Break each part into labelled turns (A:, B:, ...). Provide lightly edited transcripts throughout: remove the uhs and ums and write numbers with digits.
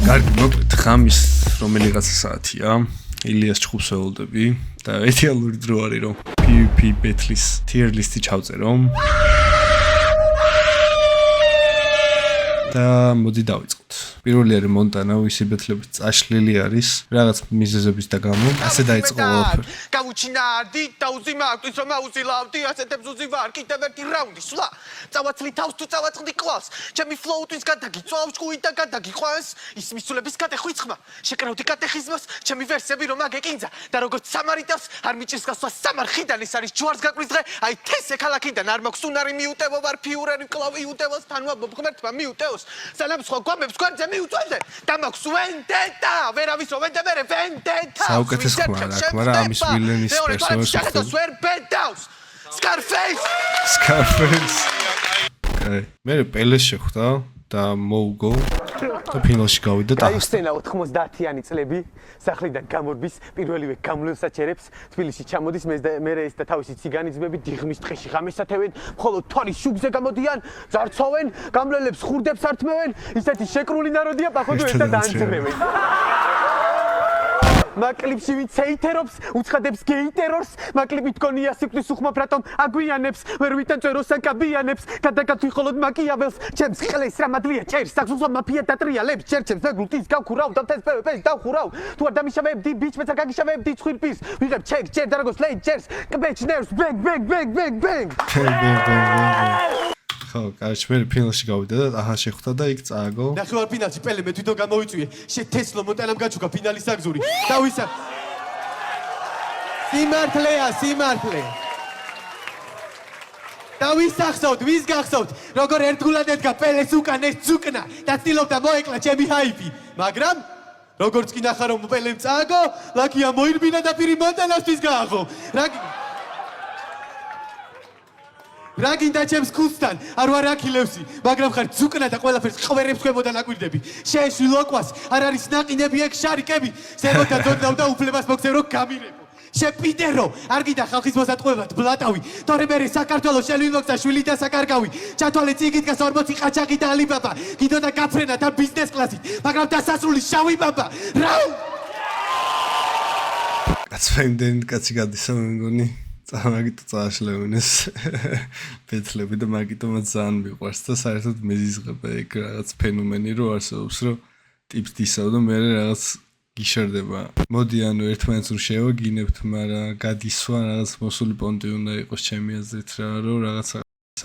A: კარგი, მოკლედ, ხამის რომელიღაცა საათია, ილიას ჭხუბს ველოდები და იდეალური დრო არის რომ PvP ბეთლის tier list-ი ჩავწერო. და მოდი დავიწყოთ. პირველი არის მონტანა, ვისი ბეთლებით წაშლილი არის, რაღაც მიზეზების და გამო. ასე დაიწყო ყველაფერი.
B: გავუჩინარდი, დაუზიმავდი, რომ აუზილავდი, ასეთებს უზივარ, კიდევ ერთი რაუნდი, სვლა. წავაცლი თავს თუ წავაწყდი კლავს. ჩემი ფლოუტის გადაგიწვავ, ჭკუით და გადაგიყვანს, ის მისულების კატეხვიცხმა. შეკრავდი კატეხიზმს, ჩემი ვერსები რომ აგეკინძა და როგორც სამარიტავს, არ მიჭირს გასვლა სამარხიდან, ეს არის ჯვარს გაკვრის დღე, აი თესე ქალაქიდან არ მაქვს უნარი მიუტევო ვარ ფიურერი კლავი უტევოს თანვა ბობღმერთმა მიუტევოს. სალამ სხვა გვამებს გვერდზე მიუწვევდე და მაქვს ვენდეტა ვერავის ვენდე ვენდეტა
A: საუკეთესო ხმა რა, მაგრამ ამის ვილენის პერსონაჟი
B: შეხეთოს ვერ ბედავს
A: Scarface მე პელეს შეხვდა და მოუგო და ფინალში გავიდა და
B: ახსენა 90-იანი წლები სახლიდან გამორბის პირველივე გამლევსაჩერებს თბილისში ჩამოდის მე ეს და თავისი ციგანიზმები დიღმის ტყეში ღამესათევენ მხოლოდ თვალის შუგზე გამოდიან ძარცოვენ გამლელებს ხურდებს ართმევენ ისეთი შეკრული ნაროდია პახვედო ერთად დაანძრევენ მაკლიპში ვინც ეითერობს უცხადებს გეი ტერორს მაკლიპით გონია სიკვდის უხმობ რატომ აგვიანებს ვერ ვიტანწეროს ან კაბიანებს გადაგათვი ხოლოდ მაკიაველს ჩემს ყლეს რამადლია ჭერს საქსუსო მაფია დატრიალებს ჩერჩებს და გლუტის გავხურავ და თეს პეპეს დავხურავ თუ არ დამიშავებდი ბიჭმეც არ გაგიშავებდი ცხვირპის ვიღებ ჩეკ ჩერ და როგორც ლეი ჭერს კბეჩნერს ბენგ ბენგ ბენგ ბენგ ბენგ
A: ხო, კარჩ მე ფინალში გავიდა და აჰა შეხვდა და იქ წააგო.
B: ნახევარ ფინალში პელე მე თვითონ გამოვიწვიე. შეთესლო მონტანამ გაჩუქა ფინალის საგზური. დავისა. სიმართლეა, სიმართლე. დავისახსოვთ, ვის გახსოვთ? როგორ ერთგულად ედგა პელეს უკან ეს ცუკნა და ცდილობდა მოეკლა ჩემი ჰაიპი. მაგრამ როგორც კი ნახა რომ პელემ წააგო, ლაკია მოირბინა და პირი მონტანასთვის გააღო. რა გინდა ჩემს ქუსთან არ ვარ აქილევსი მაგრამ ხარ ცუკნა და ყველაფერს ყვერებს ხვებოდა ნაკვირდები შეეშვილ ოკვას არ არის ნაყინები ეგ შარიკები ზემოთა დოდავ და უფლებას მოგცევ რომ გამირებო შეპიდერო არ გინდა ხალხის მოსატყუებად ბლატავი თორე მე საქართველოს შელვინმოგცა შვილი და საკარგავი ჩათვალე წიგით გას 40 ყაჩაღი და ალიბაბა გინდოდა გაფრენა და ბიზნეს კლასით მაგრამ დასასრული შავი ბაბა რა
A: კაცვენდენ კაცი გადისა მე მგონი წამაგიტო წაშლევნეს ბეთლები და მაგიტო მათ ძალიან მიყვარს და საერთოდ მეზიზღება ეგ რაღაც ფენომენი რო არსებობს რომ ტიპს დისავ და მე რაღაც გიშერდება მოდი ანუ ერთმანეთს რო შევაგინებთ მაგრამ გადისვა რაღაც მოსული პონტი უნდა იყოს ჩემი აზრით რა რომ რაღაც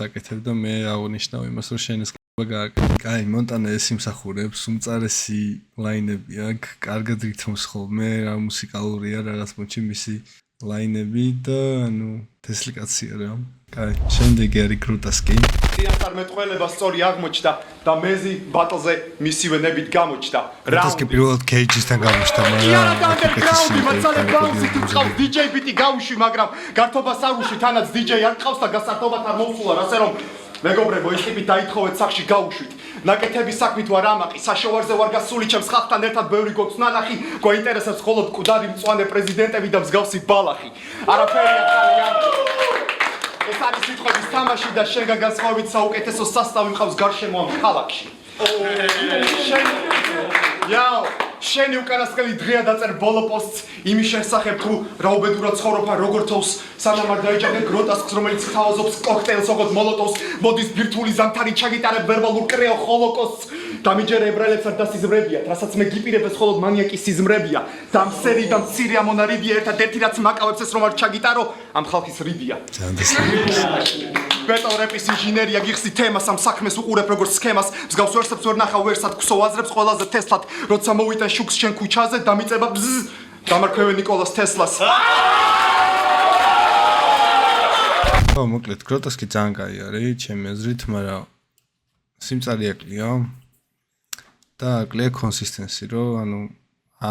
A: საკეთებ და მე აღნიშნავ იმას რომ შენ ეს გააკეთე აი მონტანა ეს იმსახურებს უმწარესი ლაინები აქვს კარგად რითმს ხოლმე რა მუსიკალურია რაღაც მოჩი მისი ლაინები და ანუ თესლიკაცია რა. კაი, შემდეგი არის კრუტასკი.
C: წინასწარმეტყველება სწორი აღმოჩნდა და მეზი ბატლზე მისივე ნებით გამოჩნდა.
A: კრუტასკი პირველად კეიჯისთან გამოჩნდა,
C: მაგრამ DJ ბიტი გავუშვი, მაგრამ გართობას არ უშვი, თანაც DJ არ ყავს და გასართობად არ მოვსულა, ასე რომ მეგობრებო, ეს ტიპი დაითხოვეთ სახში გავუშვით. ნაკეთების საქმით ვარ ამაყი, საშოვარზე ვარ გასული ჩემს ხალხთან ერთად ბევრი გოქს ნანახი, გვაინტერესებს მხოლოდ მკვდარი მწვანე პრეზიდენტები და მსგავსი ბალახი. არაფერია ხალიან. ეს არის სიტყვების თამაში და შენ გაგასხოვებით საუკეთესო სასწავი მყავს გარშემო ამ ქალაქში. Яо, შენი უკანასკნელი დღეა დაწერ ბოლო პოსტს იმის შესახებ თუ რა უბედურად ცხოვრობ ან როგორ თავს სანამ არ დაიჯერე გროტასკს რომელიც ხავაზობს კოქტეილს ოღონდ მოლოტოვს მოდის ბირთვული ზამთარი ჩაგიტარებ ვერბალურ კრეო ჰოლოკოსტს დამიჯერე ებრაელებსაც და სიზმრებიათ რასაც მე გიპირებ ეს მხოლოდ მანიაკის სიზმრებია დამსერი და მცირე ამონარიდია ერთად-ერთი რაც მაკავებს ეს რომ არ ჩაგიტარო ამ ხალხის რიდია ბეტონ რეპის ინჟინერია გიხსნი თემას ამ საქმეს უყურებ როგორც სქემას მსგავს ვერსებს ვერ ნახავ ვერსად ქსო აზრებს ყველაზე თესლად როცა მოვიტან შუქს შენ ქუჩაზე დამიწება დამარქვევენ ნიკოლას თესლას
A: ხო მოკლედ კროტასკი ძალიან კაი არის ჩემი აზრით მაგრამ სიმწარე აკლია და აკლია კონსისტენსი რომ ანუ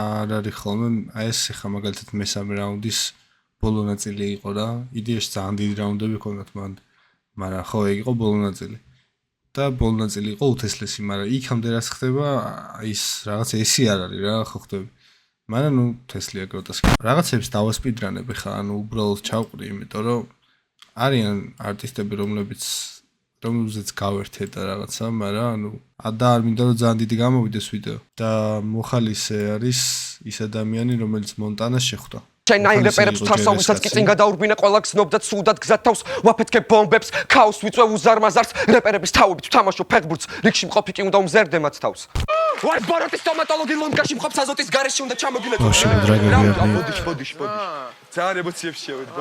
A: არ არის ხოლმე აი ეს ხა მაგალითად მესამე რაუნდის ბოლო ნაწილი იყო რა იდეაში ძალიან დიდი რაუნდები ჰქონდათ მან მაგრამ ხო ეგ იყო ბოლო ნაწილი და ბოლო ნაწილი იყო უთესლესი მაგრამ იქამდე რაც ხდება ის რაღაც ესი არ არის რა ხო ხდები მაგრამ ნუ თესლია კროტასკი რაღაცებს დავასპიდრანებ ხა ანუ უბრალოდ ჩავყრი იმიტომ რომ არიან არტისტები რომლებიც რომელზეც გავერთე და რაღაცა, მაგრამ ანუ და არ მინდა რომ ძალიან დიდი გამოვიდეს ვიდეო და მოხალისე არის ის ადამიანი, რომელიც მონტანას შეხვდა.
D: შენ რეპერებს თარსაუსაც კი წინ გადაურბინე ყველა გზნობდათ სუდად გზად თავს ვაფეთქე ბომბებს ქაოს ვიწვევ უზარმაზარს რეპერების თავებით ვთამაშობ ფეხბურთს რიგში მყოფი კი უნდა უმზერდე მათ თავს ვარ ბაროტის სტომატოლოგი ლონგაში მყოფს აზოტის გარეშე უნდა ჩამოგილეთო ბოდიში ძალიან ემოციებს შევედი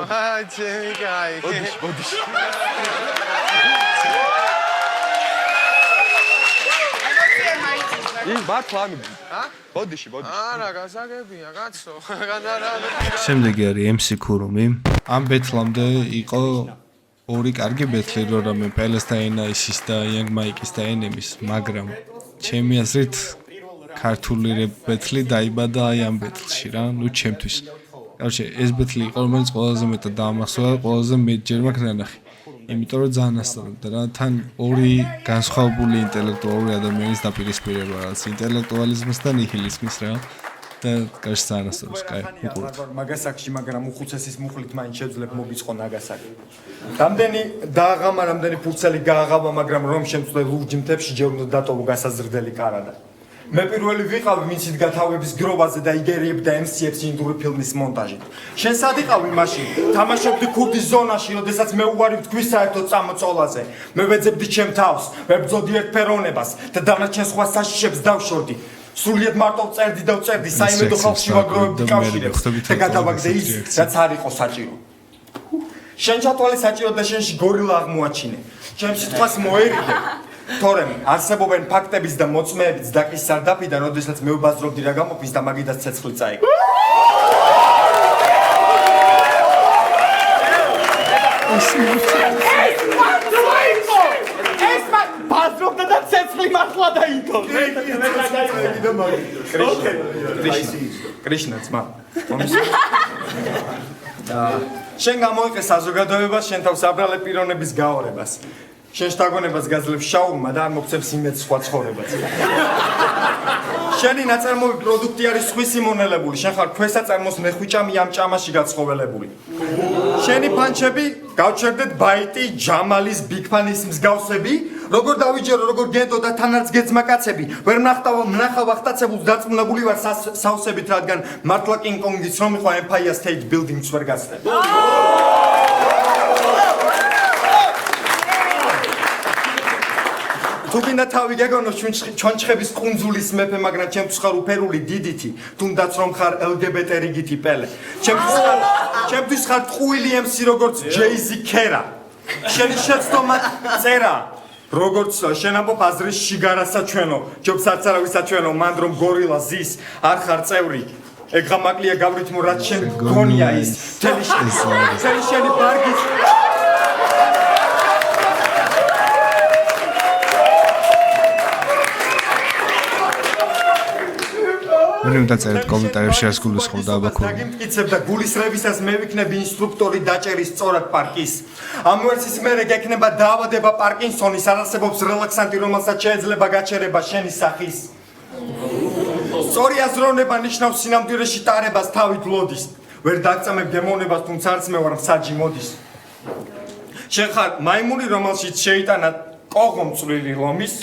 B: ჩემი კაი.
D: ბოდიში ის მართლა ბოდიში
B: არა, გასაგებია, კაცო.
A: შემდეგი არის MC ქურუმი. ამ ბეთლამდე იყო ორი კარგი ბეთლი, რამე პელესტაინაისის და იანგ მაიკის და ენემის, მაგრამ ჩემი აზრით ქართული ბეთლი დაიბადა აი ამ ბეთლში რა, ნუ ჩემთვის. Короче, ეს ბეთლი იყო, რომელიც ყველაზე მეტად დაამახსოვრა, ყველაზე მეტჯერ მაქვს ნანახი. იმიტომ რომ ძალიან ასწავლობდა რა, თან ორი განსხვავებული ინტელექტუალური ადამიანის დაპირისპირება რაც ინტელექტუალიზმის და ნიჰილიზმის რა და კარგს ძალიან ასწავლობს, კაი, უყურეთ.
C: მაგასაკში, მაგრამ უხუცესის მუხლით მაინც შეძლებ მოგიწყო ნაგასაკი. რამდენი დააღამა, რამდენი ფურცელი გააღამა, მაგრამ რომ შემწვდე ლურჯ მთებში ჯერ უნდა დატოვო გასაზრდელი კარადა. მე პირველი ვიყავი მიცით გათავების გროვაზე და იგერიებ და MC-ებს ინდური ფილმის მონტაჟით. შენ სად იყავი მაშინ? თამაშობდი ქურდის ზონაში, როდესაც მე უარი ვთქვი საერთოდ წამოწოლაზე. მე ვეძებდი ჩემ თავს, ვებძოდი ერთფეროვნებას და დანარჩენ სხვა საშიშებს დავშორდი. სრულიად მარტო წერდი და ვწერდი საიმედო ხალხში ვაგროვებდი კავშირებს და გადავაგდე ის, რაც არ იყო საჭირო. შენ ჩათვალე საჭირო და შენში გორილა აღმოაჩინე. ჩემ სიტყვას მოერიდე. თორემ არსებობენ ფაქტების და მოწმეების დაკის სარდაფიდან, როდესაც მე ვბაზრობდი რა გამოფის და მაგიდას ცეცხლი წაიგო. ეს ბაზრობდა და ცეცხლი მართლა დაიგო. კრიშნა ძმა. შენ გამოიყე საზოგადოებას შენ თავს აბრალე პიროვნების გაორებას. შენ შთაგონებას გაძლევს შაურმა და არ მოგცემს იმედს სხვა ცხოვრებას. შენი ნაწარმოები პროდუქტი არის სხვისი მონელებული. შენ ხარ ქვესაწარმოს მეხვიჭამი ამ ჭამაში გაცხოველებული. შენი ფანჩები გავჩერდეთ ბაიტი, ჯამალის, ბიგფანის მსგავსები, როგორ დავიჯერო, როგორ გენდო და თანაც გეძმა კაცები. ვერ მნახავ ახტაცებულს დაწმუნებული ვარ სავსებით, რადგან მართლა კინგ-კონგის რომ იყო Empire State Building-ს ვერ გასწრებ. თუ გინდა თავი გეგონო ჩონჩხების კუნძულის მეფე, მაგრამ ჩემთვის ხარ უფერული დიდითი, თუნდაც რომ ხარ LGBT რიგითი პელე. ჩემთვის ხარ ტყუილი MC როგორც Jay-Z ქერა. შენი შეცდომა წერა. როგორც შენ ამბობ აზრის შიგარასა ჩვენო, ჯობს არც არავისა ჩვენო, მანდ რომ გორილა ზის, არ ხარ წევრი. ეგ გამაკლია გავრითმო რაც შენ გონია ის. თელი შენი ბარგის
A: მე უნდა წერეთ კომენტარებში რას გულისხმობ და აბა ქურუმი.
C: გიმტკიცებ და გულისრევისას მე ვიქნები ინსტრუქტორი დაჭერის სწორად პარკის. ამ ვერსის მერე გექნება დაავადება პარკინსონის, არ არსებობს რელაქსანტი, რომელსაც შეიძლება გაჩერება შენი სახის. სწორი აზროვნება ნიშნავს სინამდვილეში ტარებას თავით ლოდის. ვერ დაგწამებ დემონებას, თუმცა არც მე ვარ მსაჯი მოდის. შენ ხარ მაიმუნი, რომელშიც შეიტანა კოღო მწვრილი ლომის,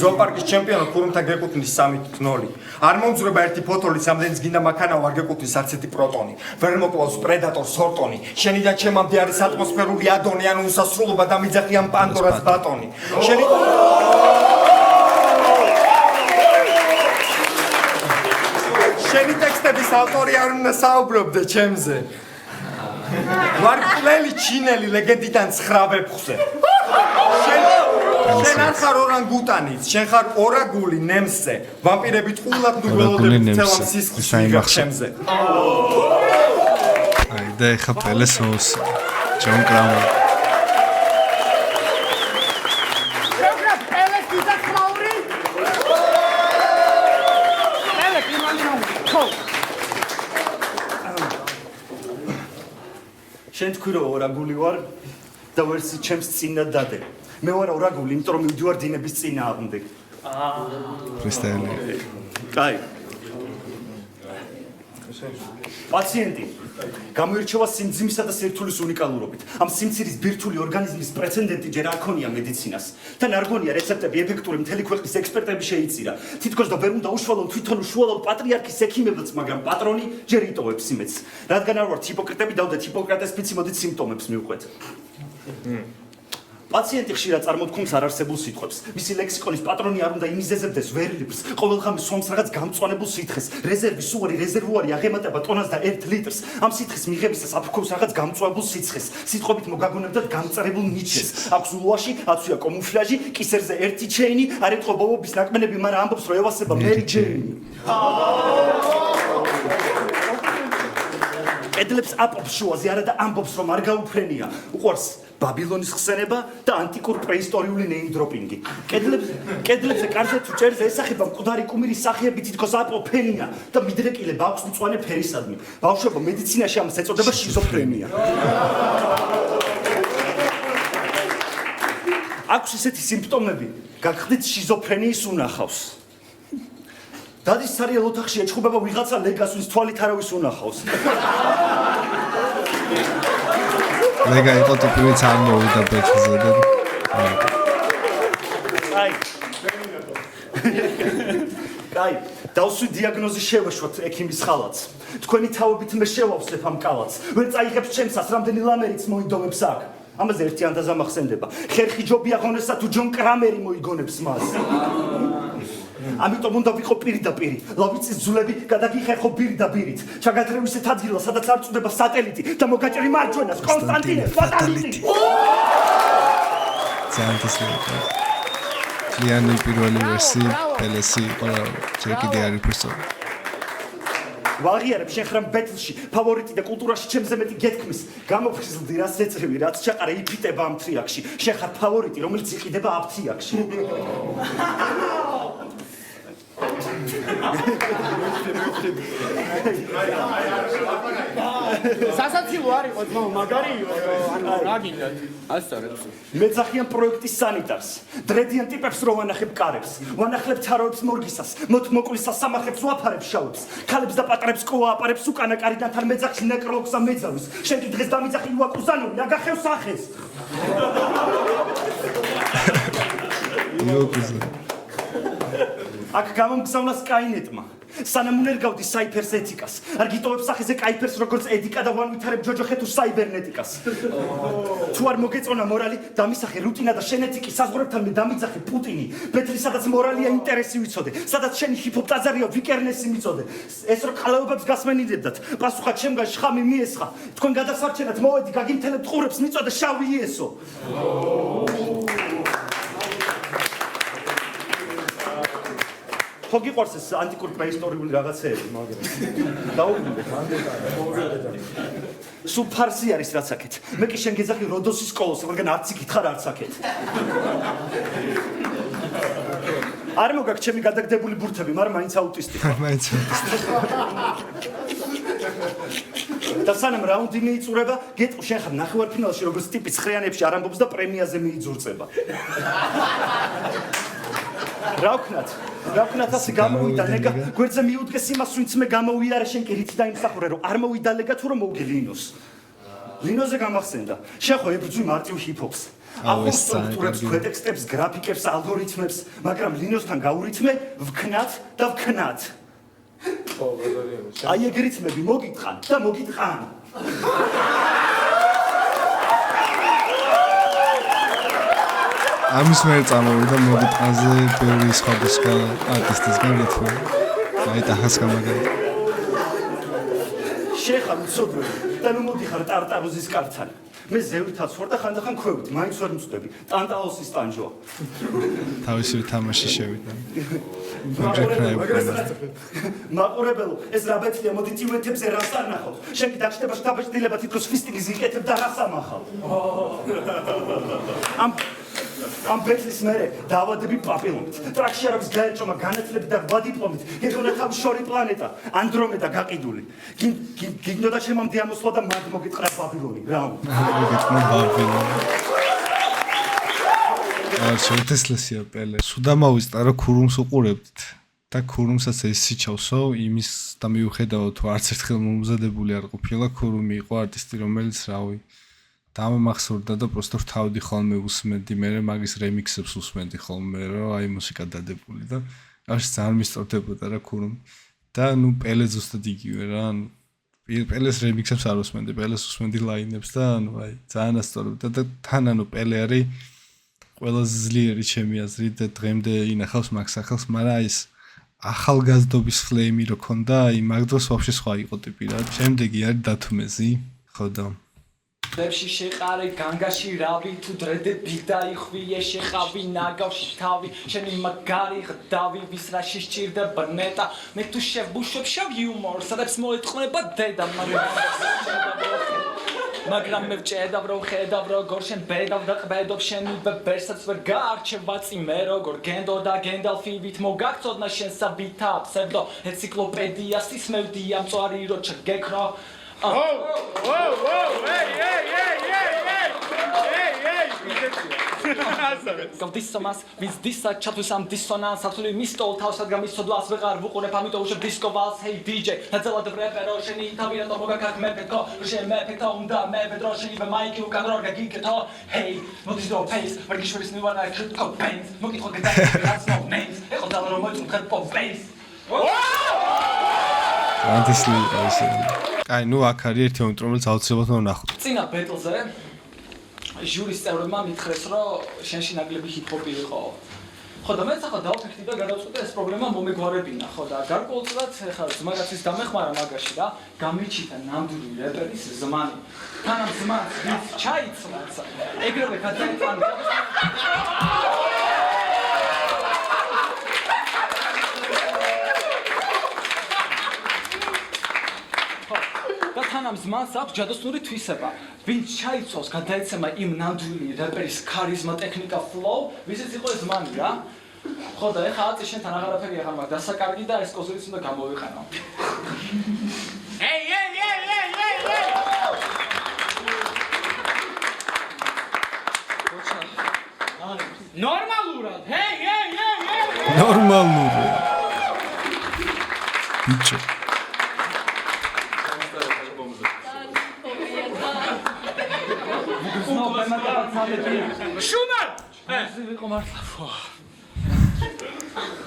C: ზოოპარკის ჩემპიონი ქურუმთა გეკუთვნის 3-0. არ მომძვრება ერთი ფოთოლი, სამდენიც გინდა მაქანაო არ გეკუთვნის არც ერთი პროტონი. ვერ მოკლავს პრედატორს ჰორტონი. შენიდან ჩემამდე არის ატმოსფერული ადონი, ანუ უსასრულობა და მიძახი ამ პანდორას ბატონი. შენი ტექსტების ავტორი არ უნდა საუბრობდე ჩემზე. ვარ კლელი ჩინელი ლეგენდიდან 9 ვეფხვზე. შენ არ ხარ ორანგუტანიც, შენ ხარ ორაგული ნემსზე. ვამპირები ტყუილად ნუგველოდებით ცელამ სისხლს მიღებ ჩემზე.
A: აი და ეხა პელეს მოუს. ჯონ კრამერ.
E: შენ თქვი რომ ორაგული ვარ და ვერც ჩემს წინა დადე. მე ვარ ორაგული, იმიტომ რომ მივდივარ დინების წინააღმდეგ.
A: ფრისტაილი.
E: კაი. პაციენტი გამოირჩევა სიმძიმისა და სირთულის უნიკალურობით. ამ სიმცირის ბირთვული ორგანიზმის პრეცედენტი ჯერ არ ქონია მედიცინას. თან არ გონია რეცეპტები ეფექტური მთელი ქვეყნის ექსპერტები შეიწირა. თითქოს და ვერ უნდა უშუალოდ თვითონ უშუალოდ პატრიარქის ექიმებიც, მაგრამ პატრონი ჯერ იტოვებს იმედს. რადგან არ ვართ ჰიპოკრიტები, დავდეთ ჰიპოკრატეს ფიცი მოდით სიმპტომებს მივყვეთ. პაციენტი ხშირად წარმოთქვამს არარსებულ სიტყვებს. მისი ლექსიკონის პატრონი არ უნდა იმიზეზებდეს ვერლიფს, ყოველხამის სვამს რაღაც გამწვანებულ სითხეს. რეზერვის უარი რეზერვუარი აღემატება ტონას და 1 ლიტრს. ამ სითხის მიღებისას აფრქვევს რაღაც გამწვავებულ სიცხეს. სიტყვებით მოგაგონებდათ გამწრებულ ნიჩეს. აქვს ულვაში, აცვია კამუფლაჟი, კისერზე 1 ჩეინი, არ ეთყო ბობობის ნაკმენები, მაგრამ ამბობს, რომ ევასება მერი ჯეინი. კედლებს აპობს შუაზე, არა და ამბობს, რომ არ გაუფრენია. უყვარს ბაბილონის ხსენება და ანტიკურ პრეისტორიული ნეიმდროპინგი. კედლებზე კარზე თუ ჭერზე ესახება მკვდარი კუმირის სახეები თითქოს აპოფენია და მიდრეკილება აქვს მწვანე ფერისადმი. ბავშვებო, მედიცინაში ამას ეწოდება შიზოფრენია. აქვს ისეთი სიმპტომები, გაგხდით შიზოფრენიის უნახავს. დადის სარიელ ოთახში ეჩხუბება ვიღაცა ლეგას, ვინც თვალით არავის უნახავს.
A: ლეგა იყო ტიპივიც არ მოვიდა ბეჭზე და
E: კაი, დავსვი დიაგნოზი შევეშვათ ექიმის ხალათს. თქვენი თავებით მე შევავსებ ამ კალათს. ვერ წაიღებს ჩემსას, რამდენი ლამერიც მოიდომებს აქ. ამაზე ერთი ანდაზა მახსენდება. ხერხი ჯობია ღონესა თუ ჯონ კრამერი მოიგონებს მას. ამიტომ უნდა ვიყო პირდაპირ. ლავიცის ძულები გადაგიხერხო პირდაპირით. ჩაგადრევ ისეთ ადგილას, სადაც არ წვდება სატელიტი და მოგაჭრი მარჯვენას კონსტანტინე ფატალიტი.
A: ზანტესლება. ლიანი პირველი ვერსი, პელესი იყო რა, ჯერ კიდე არ იყო სწორი.
E: ვაღიარებ შენ ხრამ ბეთლში, ფავორიტი და კულტურაში ჩემზე მეტი გეთქმის. გამოფხიზლდი რაც ეწევი, რაც ჩაყარა იფიტება ამ თრიაქში. შენ ხარ ფავორიტი, რომელიც იყიდება აფთიაქში.
F: სასაცილო არ იყო ძმაო, მაგარიო, ანუ რა გინდათ? ასწორებს.
E: მეძახიან პროექტის სანიტარს. დრედიან ტიპებს რო ვანახებ კარებს. ვანახლებ ჩაროებს მორგისას, მოთმოკვლის სასამახებს ვაფარებ შავებს. ქალებს და პატრებს კოააპარებს უკანა კარიდან თან მეძახში ნეკროლოგს და მეძავის. შენ კი დღეს დამიძახი უაკუზანოვი, აგახევ სახეს. აქ გამომგზავნა სკაინეტმა. სანამ უნერგავდი საიფერს ეთიკას. არ გიტოვებ სახეზე კაიფერს როგორც ედიკა და ვანვითარებ ჯოჯოხე თუ საიბერნეტიკას. თუ არ მოგეწონა მორალი, დამისახე რუტინა და შენეთიკი საზღვრებთან მე დამიძახე პუტინი. ბეთლი სადაც მორალია ინტერესი ვიცოდე. სადაც შენი ჰიპ-ჰოპ ტაზარია ვიკერნესი მიწოდე. ეს რო ყალაობებს გასმენიდებდათ. პასუხად შემგან შხამი მიესხა. თქვენ გადასარჩენად მოვედი გაგიმთელებთ ყურებს მიწოდე შავი იესო. ხო გიყვარს ეს ანტიკურ პრეისტორიული რაღაცეები, მაგრამ დაუბრუნდეთ. სულ ფარსი არის რაც აქეთ. მე კი შენ გეძახი როდოსის სკოლას, მაგრამ არც იკითხარ არც აქეთ. არ მოგაქვს ჩემი გადაგდებული ბურთები, მაგრამ მაინც აუტისტი.
A: მაინც აუტისტი.
E: და სანამ რაუნდი მიიწურება, გეტყვი შენ ხარ ნახევარფინალში როგორც ტიპი ცხრიანებში არ ამბობს და პრემიაზე მიიძურწება. რა ვქნათ ასე გამოვიდა ნეგა, გვერდზე მიუდგეს იმას, ვინც მე გამოვიარე, შენ კი რით დაიმსახურე, რომ არ მოვიდა ლეგა თუ რომ მოვგე ლინოს. ლინოზე გამახსენდა, შენ ხო ებრძვი მარტივ ჰიპ-ჰოპს. ავტორებს, ქვეტექსტებს, გრაფიკებს, ალგორითმებს, მაგრამ ლინოსთან გაურითმე, ვქნათ და ვქნათ. აი ეგ რითმები მოგიტყან და მოგიტყან.
A: ამის მერე წამოვიდა მოგიტყანზე ბევრი სხვადასხვა არტისტისგან რითმი. აი ტახას გამაგარი.
E: შეხარ მცოდველი და ნუ მოდიხარ ტარტაროზის კართან. მე ზევრთაც ვარ და ხანდახან ქვევით, მაინც ვერ მწვდები. ტანტაოსის ტანჯოა.
A: თავისი თამაში შევიდა.
E: მაყურებელო, ეს რა ბეთლია, მოდით ივენთებზე რას არ ნახავთ. შენ კი დაჩნდება შთაბეჭდილება თითქოს ფისტიკის იკეთებ და რას ამახავ. ამ ბეთლის მერე დავადები პაპილონით. ტრაქში არავის გაერჭომა განათლებით და რვა დიპლომით. გეგონა თავი შორი პლანეტა, ანდრომედა გაყიდული. გიგნოდა შემამდე ამოსვლა და მანდ მოგიტყრა ბაბილონი. რა?
A: მოგიტყნა ბაბილონი. შეთესლესია პელე. სუდამავისტა რა ქურუმს უყურებდით. და ქურუმსაც ეს სიჩავსო იმის და მიუხედავად თუ არც ერთხელ მომზადებული არ ყოფილა ქურუმი იყო არტისტი რომელიც რავი დამამახსოვრდა და პროსტო რთავდი ხოლმე უსმენდი მე მაგის რემიქსებს უსმენდი ხოლმე რომ აი მუსიკა დადებული და აშ ძალიან მისწორდებოდა რა ქურუმი და ნუ პელე ზუსტად იგივე რა ანუ პელეს რემიქსებს არ უსმენდი პელეს უსმენდი ლაინებს და ანუ აი ძალიან ასწორებდა და თან ანუ პელე არის ყველაზე ძლიერი ჩემი აზრით და დღემდე ინახავს მაგ სახელს მაგრამ ის ახალგაზრდობის ფლეიმი რო ქონდა, აი მაგ დროს ვაფშე სხვა იყო ტიპი რა. შემდეგი არის დათმეზი, ხო და
G: Lepsi შეყარე განგაში რავი თუ დრედები დაიხვიე შეხავი ნაგავში თავი შენი მაგარი ღდავი ვის რაში სჭირდება ნეტა მე თუ შევბუშვებ შევ იუმორ სადაც მოეთხოვნება დედა მაგრამ მე ვჭედავ რომ ხედავ როგორ შენ ბედავ და ყბედობ შენი ბერსაც ვერ გაარჩევაცი მე როგორ გენდო და გენდალფივით მოგაგწოდნა შენ საბითა ფსევდო ენციკლოპედია სისმევდია მწვარი რო ჩგეკრო Galdissomas, vis dissa chatusam dissonans, absolutely mistol tausad gamistodlas vegar vuqurep amito usheb disco vals hey DJ. Nadzela de repero sheni tavira to mogakak mepetko, shen mepeta unda mepetro sheni ve maiki u kadroga giketo. Hey, what is your pace? Margishveris nu ana crypto paint. Mokit khogedak, that's no names. Eko dalaro moitum khatpo base.
A: Honestly, აი ნუ აქ არის ერთი მომენტი რომელიც აუცილებლად უნდა ვნახოთ.
G: წინა ბეტლზე ჟურის წევრებმა მითხრეს რომ შენში ნაკლები ჰიპ-ჰოპი იყო. ხო და მეც ახლა დავფიქრდი და გადავწყვიტე ეს პრობლემა მომეგვარებინა, ხო და გარკვეულწილად ხა ზმაგაცის დამეხმარა მაგაში და გამიჩიტა ნამდვილი რეპერის ზმანი. თანამ ზმანს ვინც ჩაიცმაც, ეგრევე გადაიტანა თანამ ზმანს აქვს ჯადოსნური თვისება. ვინც ჩაიცავს, გადაეცემა იმ ნამდვილი რეპერის ქარიზმა, ტექნიკა, flow, ვისაც იყო ეს ზმანი რა. ხო და ეხლა აწი შენთან აღარაფერი ახლა მაგ დასაკარგი და ეს კოზირიც უნდა გამოვიყენო. Hey! ნორმალურად. Hey!
A: ნორმალურად. ბიჭო
G: Шумар! ვიყო მართლა.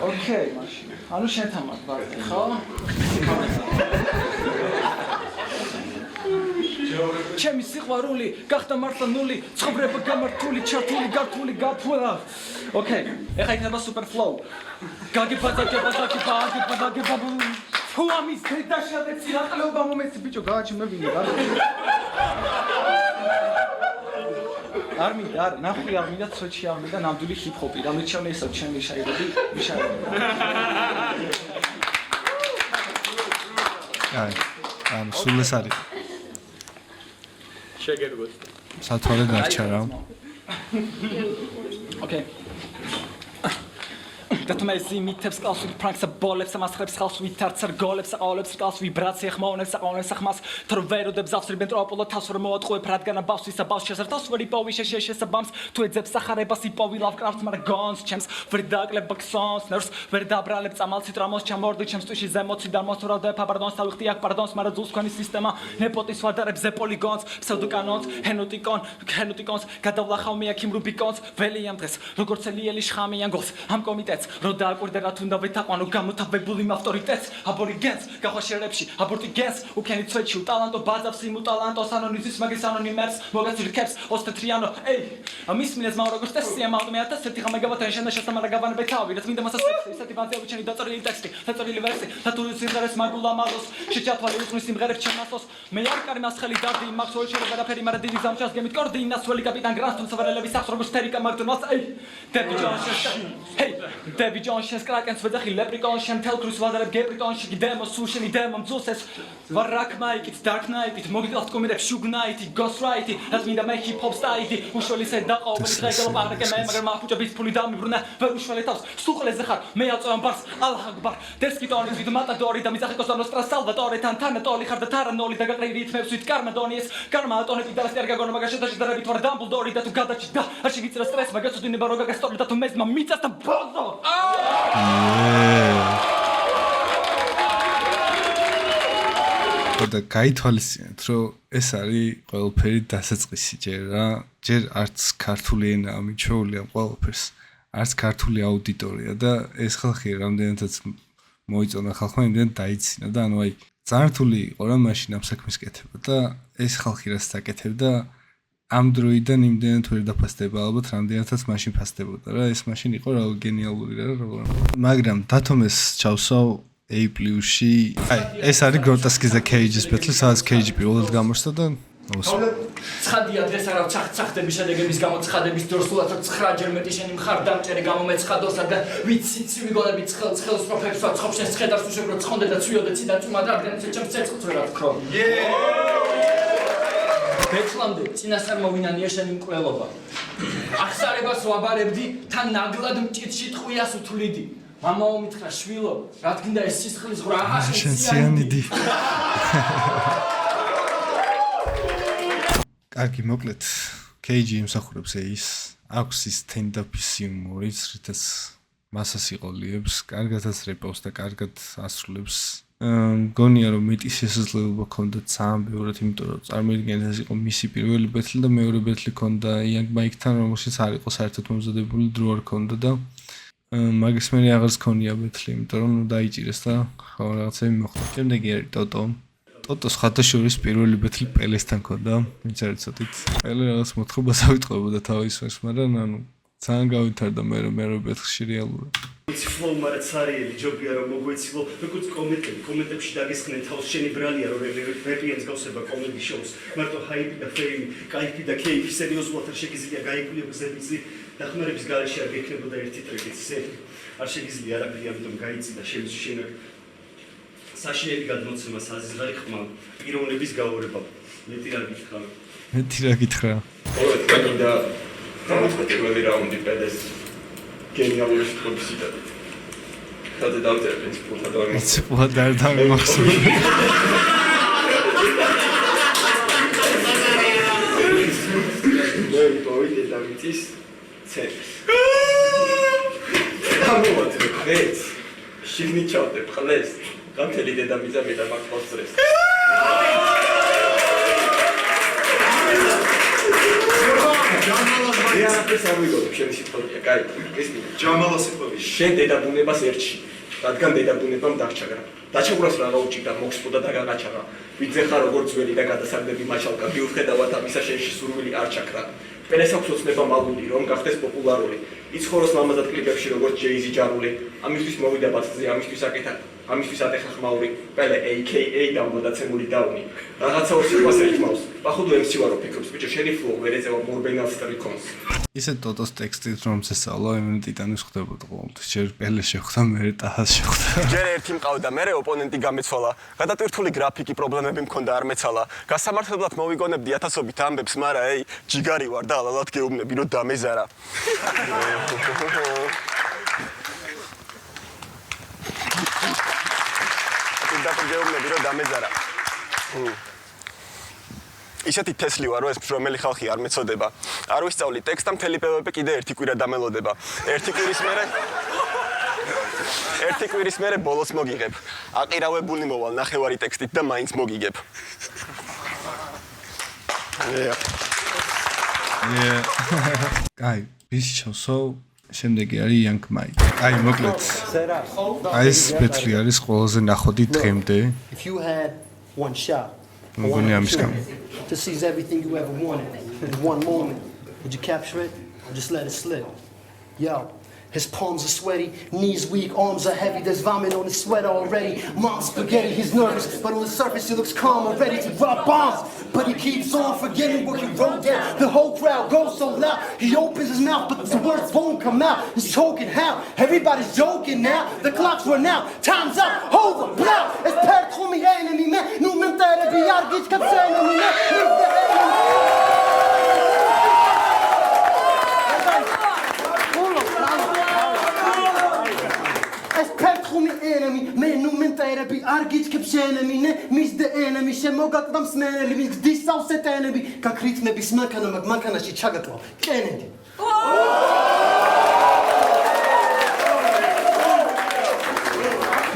G: Okay, მაშინ. ანუ შენთან ვარ, ხო? ჩემი სიყვარული გახდა მართლა ნული, ცხოვრება გამართული, ჩართული, გართული, გაფულა. Okay, ეხა იქნება super flow. გაგიფაცა. Who am I? დედაშადე ცილაყლეობა მომეცი ბიჭო, გააჩინებინე რა. არ მინდა, ნახვი არ მინდა, ცოჩი არ მინდა, ნამდვილი ჰიპ-ჰოპი, რომელიც ჩემი ესა ჩემი შაირები, მიშაირები.
A: ანუ სულ ეს არის.
G: შეგერგოთ.
A: სათვალე დარჩა რა.
G: Okay. Datmezi mitebs qals pranks bolebs amasxrebs xals vitartsar golebs aqolebs qals vibratsiya xmaunebs aqolebs xmas troverodebs afsriben tropolo tasvor moatqoeb radgana bavsvisa bavs შესართავს ვერი პოვი შესაბამს თუ ეძებს სახარებას იპოვი ლავკრაფტს მაგრამ გონს ჩემს ვერ დაკლებ ბაქსონს ნერს ვერ დაბრალებ წამალცით რამოს ჩამორდი ჩემს ტვიში ზემოცი დამოსურავდა პარდონს თავიხდი აქ პარდონს მაგრამ ძულს ქონის სისტემა ნეპოტის ვადარებს ზეპოლიგონს ფსევდოკანონს ჰენოტიკონს გადავლახავ მე აქ იმ რუბიკონს ველიამ დღეს როგორც ელიელი შხამიან გოლს ამ კომიტეტს რო დააკვირდა რა თუნდა ვეთაყვანო გამოთავებული ავტორიტეტს აბორიგენს გახვაშერებში აბორტიგენს უკენი ცვეთში უტალანტო ბაზავს იმ უტალანტოს ანონიზის მაგის ანონიმერს მოგაცილკებს ოსტეტრიანო ეი ამის მინეს მაუ როგორც წესია მაუ მე 1000 მეგავატ ენშენდა შესამარა გავანებე თავი რაც მინდა მასას ისეთი ბანძები ჩენი დაწერილი ტექსტი დაწერილი ვერსი დატური სიმღერეს მაგულა მაღლოს შეჭათვალი უყრის სიმღერებს ჩემასოს მე არ კარი მასხელი დარდი იმaks ოჩერო გადაფერი მაგრამ დიდი ზამჩას გემით კორდი ინასველი კაპიტან გრანსტონ სავარელების სახს როგორც თერიკა მაგდონალდს ეი დები ჯონსს ჰეი Debbie Johnson Krakens vedakhi Leprechaun shem telkrus vadareb Gepriton shigi demo susheni demo mzuses Varak Mike it's Dark Knight it mogidalt komireb Shug Knight Ghost Right rat minda me hip hop style ushveli se daqo regalo parke me მაგრამ მახუჭა ბის ფული დამიბრუნა ვერ უშველე თავს სულყლეზე ხარ მე აწევან ბარს ალლაჰ აკბარ დესკიტონის ვიდ მატადორი და მიზახეკოს ნოსტრა სალვატორე თან თანატოლი ხარ და თარანოლი და გაყრი რითმებს ვით კარმადონიეს კარმატონები და სტერ გაგონო მაგაში და შედარებით ვარ დამბლდორი და თუ გადაჭი და არ შეგიწრა სტრეს მაგას უდინება როგა გასტორი და თუ მეზმა მიწას და ბოზო
A: Yeah. და გაითვალისწინეთ, რომ ეს არის ყველაფერი დასაწყისი ჯერ რა. ჯერ არც ქართული ენაა მიჩვეული ამ ყველაფერს, არც ქართული აუდიტორია და ეს ხალხი რამდენადაც მოიწონა ხალხმა, იმდენად დაიცინა და ანუ აი ძართული იყო რა მაშინ ამ საქმის კეთება და ეს ხალხი რაც დაკეთებდა ამ დროიდან იმდენად ვერ დაფასდება ალბათ რამდენადაც მაშინ ფასდებოდა რა ეს მაშინ იყო რა გენიალური რა მაგრამ დათომეს ჩავსავ A+-ში აი ეს არის გროტესკის და Cage-ის ბეთლი სადაც Cage პირველად გამოჩნდა და
G: ცხადია დღეს არა ცხადების შედეგების გამო ცხადების დორსულად 9-ჯერ მეტი შენი მხარ დამჭერი გამო მეცხადოსა და ვიცი ვიგონები ცხელს პროფესორ ცხობშენს ხედავს უშევრო ცხონდე და ცვიოდე ციდან თუმად რადგან ჩემს ცეცხლს ვერ ათქრო ბეჭლამდე წინასწარმოვინანია შენი მკვლელობა ახსარებას ვაბარებდი თან ნაგლად მჭირში ტყვიას უთვლიდი მამაო მითხრა შვილო რა თქინდა ეს სისხლის ღრა
A: შენ ციანიდი კარგი მოკლედ Cage იმსახურებს ის აქვს ის stand-up-ის იუმორიც რითაც მასას იყოლიებს კარგადაც რეპავს და კარგად ასრულებს მგონია რომ მეტი შესაძლებლობა ჰქონდა ძალიან ბევრად იმიტომ რომ წარმოიდგინეთ ეს იყო მისი პირველი ბეთლი და მეორე ბეთლი ჰქონდა Young Mike-თან რომელშიც არ იყო საერთოდ მომზადებული დრო არ ჰქონდა და მაგის მე აღარც ჰქონია ბეთლი იმიტომ რომ დაიჭირეს და ხო რაღაცები მოხდა შემდეგი არის ტოტოს ხათაშორის პირველი ბეთლი პელესთან ჰქონდა ვინც არ იცოდით პელე რაღაც მოთხრობას ავიტყობოდა თავის მას მაგრამ ანუ ძალიან გავითარდა მე ბეთლში რეალურად
E: Flow მაგრამ ცარიელი ჯობია რომ მოგვეცილო როგორც კომენტებში დაგესხნენ თავს შენი ბრალია რომ რეპიანს გავსება კომედი შოუს მარტო ჰაიპი და ფეიმი кайფი და кейფი სერიოზულად არ შეგიძლია გაიკვლიო გზებიცი დახმარების გარეშე არ გექნებოდა ერთი ტრეკიც არ შეგიძლია არაფერი ამიტომ გაიცი და შენ საშინელი გადმოცემა საზღარი ხმა პიროვნების გაურება მეტი რა გითხრა
H: ოღონდ კანიდა პირველი რაუნდი პედეს გენიალური სიტყვების იტყვით. ხაზე დავწერე პრინციპულთა და
A: პრინციპულად არ დამიმახსოვრე.
H: მე პოვიდე დავიცის ცენტრს. ამოვაწერე ხეც. შიგნით ჩავდე ყლეს. გამთელი დედამიწა მე და მაგ სტრეს. ეს არ ვიგონებ შენი სიტყვებია, კაი, ეს
C: ჯამალა სიტყვები.
H: შენ დედაბუნებას ერთში, რადგან დედაბუნებამ დაგჭაგრა. დაჩაგვრას რა გაუჭირდა, მოხსპოდა და გაგაჩაღა. ვიძე ხარ როგორ ძველი და გადასარდები მაჩალკა, მიუხედავად ამისა შენში სურვილი არ ჩაქრა. პელეს აქვს ოცნება მალული, რომ გახდეს პოპულარული. იცხოვროს მამაზად კლიპებში როგორც ჯეიზი ჯარული. ამისთვის მოვიდა ბაცზე, ამისთვის აკეთა. ამისთვის ატეხა ხმაური, პელე AKA დამბოდაცემული დაუნი. რაღაცაო სიტყვას ეთმავს. პახუდო MC ვარო ფიქრობს, ბიჭო, შენი ფლოუ ვერ ეწევა მორბენალ სტრიკონს.
A: ისე ტოტოს ტექსტით რომ წესწავლა, იმენ ტიტანის ხდებოდა ყოველთვის. ჯერ პელე შეხვდა, მერე ტაჰას შეხვდა.
I: ჯერ ერთი მყავდა, მერე ოპონენტი გამეცვალა. გადატვირთული გრაფიკი პრობლემები მქონდა არ მეცალა. გასამართლებლად მოვიგონებდი ათასობით ამბებს, მაგრამ ეი, ჯიგარი ვარ და ალალად გეუბნები, რომ დამეზარა. გეუბნები, რომ დამეზარა. ისეთი თესლი ვარ, რომ ეს რომელი ხალხი არ მეწოდება. არ ვისწავლი ტექსტს და მთელი პევები კიდე ერთი კვირა დამელოდება. ერთი კვირის მერე ბოლოს მოგიღებ. აყირავებული მოვალ ნახევარი ტექსტით და მაინც მოგიგებ.
A: კაი, ვისი ჩავსო? შემდეგი არის Young Mike. აი, მოკლედ. აი ეს ბეთლი არის ყველაზე ნახოდი დღემდე.
J: If you had one shot
A: მგონი ამის გამო.
J: to seize everything you ever wanted in one moment, would you capture it or just let it slip? Yo, his palms are sweaty, knees weak, arms are heavy, there's vomit on his sweater already. Mom's spaghetti, he's nervous, but on the surface he looks calm and ready to drop bombs. But he keeps on forgetting what he wrote down. The whole crowd goes so loud, he opens his mouth, but the words won't come out. He's choking how? Everybody's joking now. The clock's run out, time's up, over, blow. It's perdre trop mes ennemis, man. Nous même t'as le billard, gitch comme ça, ennemis, man. enemy, man, nu minta era bi argic kepshene mine, mis the enemy, shemogat vam smeli, mis this south set enemy, ka krit me bismakana magmakana shi chagatlo. Kennedy.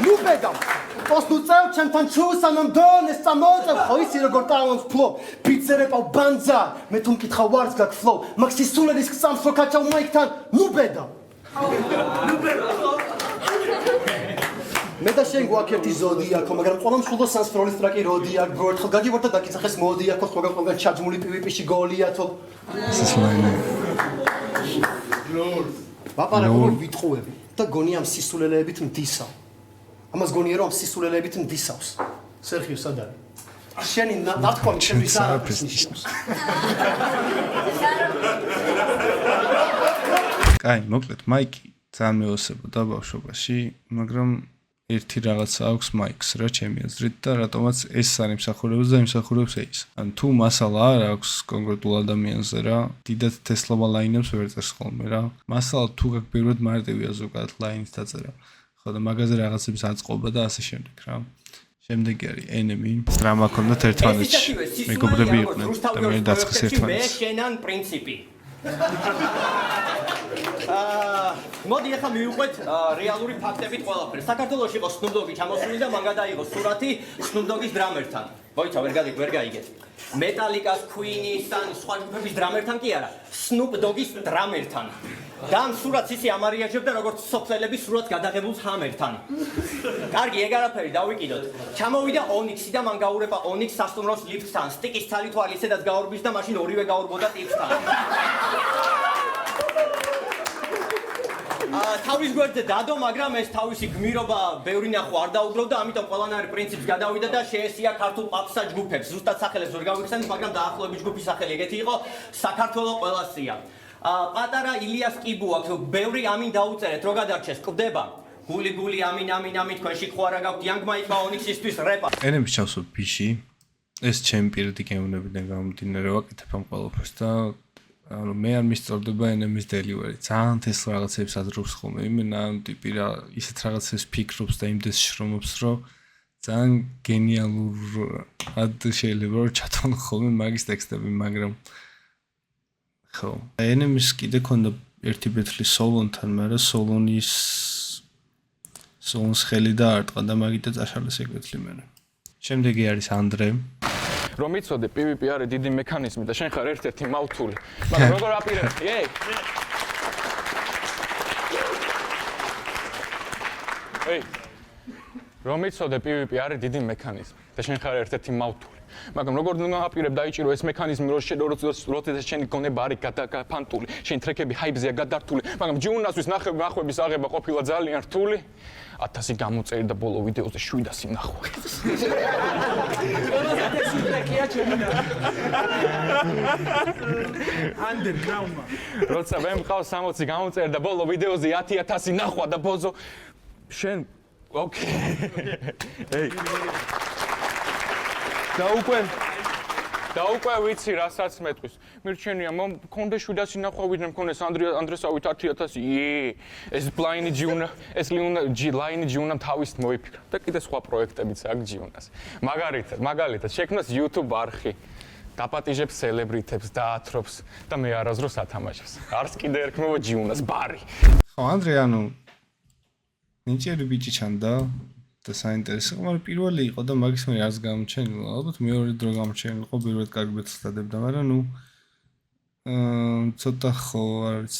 J: Nu bedam. Os nu წევ ჩემთან ჩუს ანამ დონეს წამოწევ ხო ისი როგორ ტალანს ფლო პიცერებავ ბანძა მე თუ მკითხავ ვარს გაგფლო მაგ სისულელის გწამს რო კაჩავ მაიქთან ნუ ბედა მე და შენ გვაქერთი ზოდიაქო მაგრამ ყველა მსხვილო სანსფროლის ტრაკი როდიაქ ბრო ერთხელ გაგივარ და დაგიცახეს მოდიაქო სხვაგან ჩაჯმული პივიპიში გოლიათო ვაპარა როგორ ვიტყუები და გონია ამ სისულელეებით მდისავ ამას გონია რომ სისულელეებით მდისავს სერხიო სად არის შენი ნათქვამი ჩემთვის არ არის ნიშნავს
A: კაი მოკლედ მაიკი ძალიან მეოსებოდა ბავშვობაში მაგრამ ერთი რაღაცა აქვს მაიქს რა ჩემი აზრით და რატომაც ეს არ იმსახურებს და იმსახურებს ეს ან თუ მასალა არ აქვს კონკრეტულ ადამიანზე რა დიდად თესლობა ლაინებს ვერ წერს ხოლმე რა მასალა თუ გაქვს პირველად მარტივია ზოგადად ლაინის დაწერა ხო და მაგაზე რაღაცების აწყობა და ასე შემდეგ რა შემდეგი არის ენემი დრამა ქონდათ ერთმანეთში მეგობრები იყვნენ და მე დაცხეს ერთმანეთს
K: მე შენან პრინციპი მოდი ახლა მივიყვეთ რეალური ფაქტებით ყველაფერს. საქართველოში იყო Snoop Dogg-ი ჩამოსული და მან გადაიღო სურათი Snoop Dogg-ის დრამერთან. მოიცა ვერ გაიგეთ. Metallica-ს, Queen-ის ან სხვა ჯგუფების დრამერთან კი არა, Snoop Dogg-ის დრამერთან. და ამ სურათს ისი ამარიაჟებდა როგორც სოფლელების სურათს გადაღებულს ჰამერთან. კარგი, ეგ არაფერი დავიკიდოთ. ჩამოვიდა Onyx-ი და მან გაურება Onyx სასტუმროს ლიფტთან. სტიკის თალი თვალი ისედაც გაურბის და მაშინ ორივე გაურბოდა ტიპსთან. თავის გვერდზე დადო, მაგრამ ეს თავისი გმირობა ბევრი ნახო არ დაუგროვდა, ამიტომ ყველანაირ პრინციპს გადავიდა და შეესია ქართულ პაპსა ჯგუფებს. ზუსტად სახელებს ვერ გავიხსენებ, მაგრამ დაახლოებით ჯგუფის სახელი ეგეთი იყო, საქართველო ყველასია. პატარა ილიას კიბუ აქვს, ბევრი ამინ დაუწერეთ, რო გადარჩეს, ყდება. გული გული ამინ ამინ ამინ თქვენში ხო არა გაქვთ Young Mike Onyx-ისთვის რეპა.
A: ენემის ჩავსო ბიში. ეს ჩემი პირადი გემოვნებიდან გამომდინარე ვაკეთებ ამ ყველაფერს და ანუ მე არ მისწორდება ენემის დელივერი. ძალიან ეს რაღაცებს აზრობს ხოლმე. იმენა ამ ტიპი რა ისეთ რაღაცებს ფიქრობს და იმდეს შრომობს, რომ ძალიან გენიალურად შეიძლება რომ ჩათვალ ხოლმე მაგის ტექსტები, მაგრამ ხო. ენემის კიდე ქონდა ერთი ბეთლი სოლონთან, მაგრამ სოლონის ხელი დაარტყა და მაგიტა წაშალეს ეგ ბეთლი მერე. შემდეგი არის ანდრე.
L: რომ იცოდე PvP არის დიდი მექანიზმი და შენ ხარ ერთ-ერთი მავთული. მაგრამ როგორ აპირებდი? რომ იცოდე PvP არის დიდი მექანიზმი და შენ ხარ ერთ-ერთი მავთული. მაგრამ როგორ უნდა აპირებ დაიჭირო ეს მექანიზმი, რომ როდესაც შენი გონება არის გადაფანტული, შენი ტრეკები ჰაიბზეა გადართული, მაგრამ ჯუნასთვის ნახვების აღება ყოფილა ძალიან რთული. 1000 გამოწერი და ბოლო ვიდეოზე 700 ნახვა.
F: Underground-მა.
L: როცა მე მყავს 60 გამოწერი და ბოლო ვიდეოზე 10000 ნახვა და ბოზო შენ ოკეი. და უკვე ვიცი რასაც მეტყვის. მირჩენია მქონდა 700 ნახვა ვიდრე მქონდეს ანდრესავით 10000. ეს ბლაინი ჯიუნა, ეს ლაინი ჯიუნამ თავის მოიფიქრა და კიდე სხვა პროექტებიც აქვს ჯიუნას. მაგალითად, შექმნას YouTube არხი. დაპატიჟებს სელებრიტებს, დაათრობს და მე არასდროს ათამაშებს. არც კიდე ერქმევა ჯიუნას ბარი.
A: ხო, ანდრე, ანუ ნიჭიერი ბიჭი ჩანდა. და საინტერესო, მაგრამ პირველი იყო და მაგის მე არც გამოჩენილა. ალბათ მეორე დრო გამოჩენილიყო, პირველად კარგი ბეთლსტადებდა, მაგრამ ნუ ცოტა ხო არის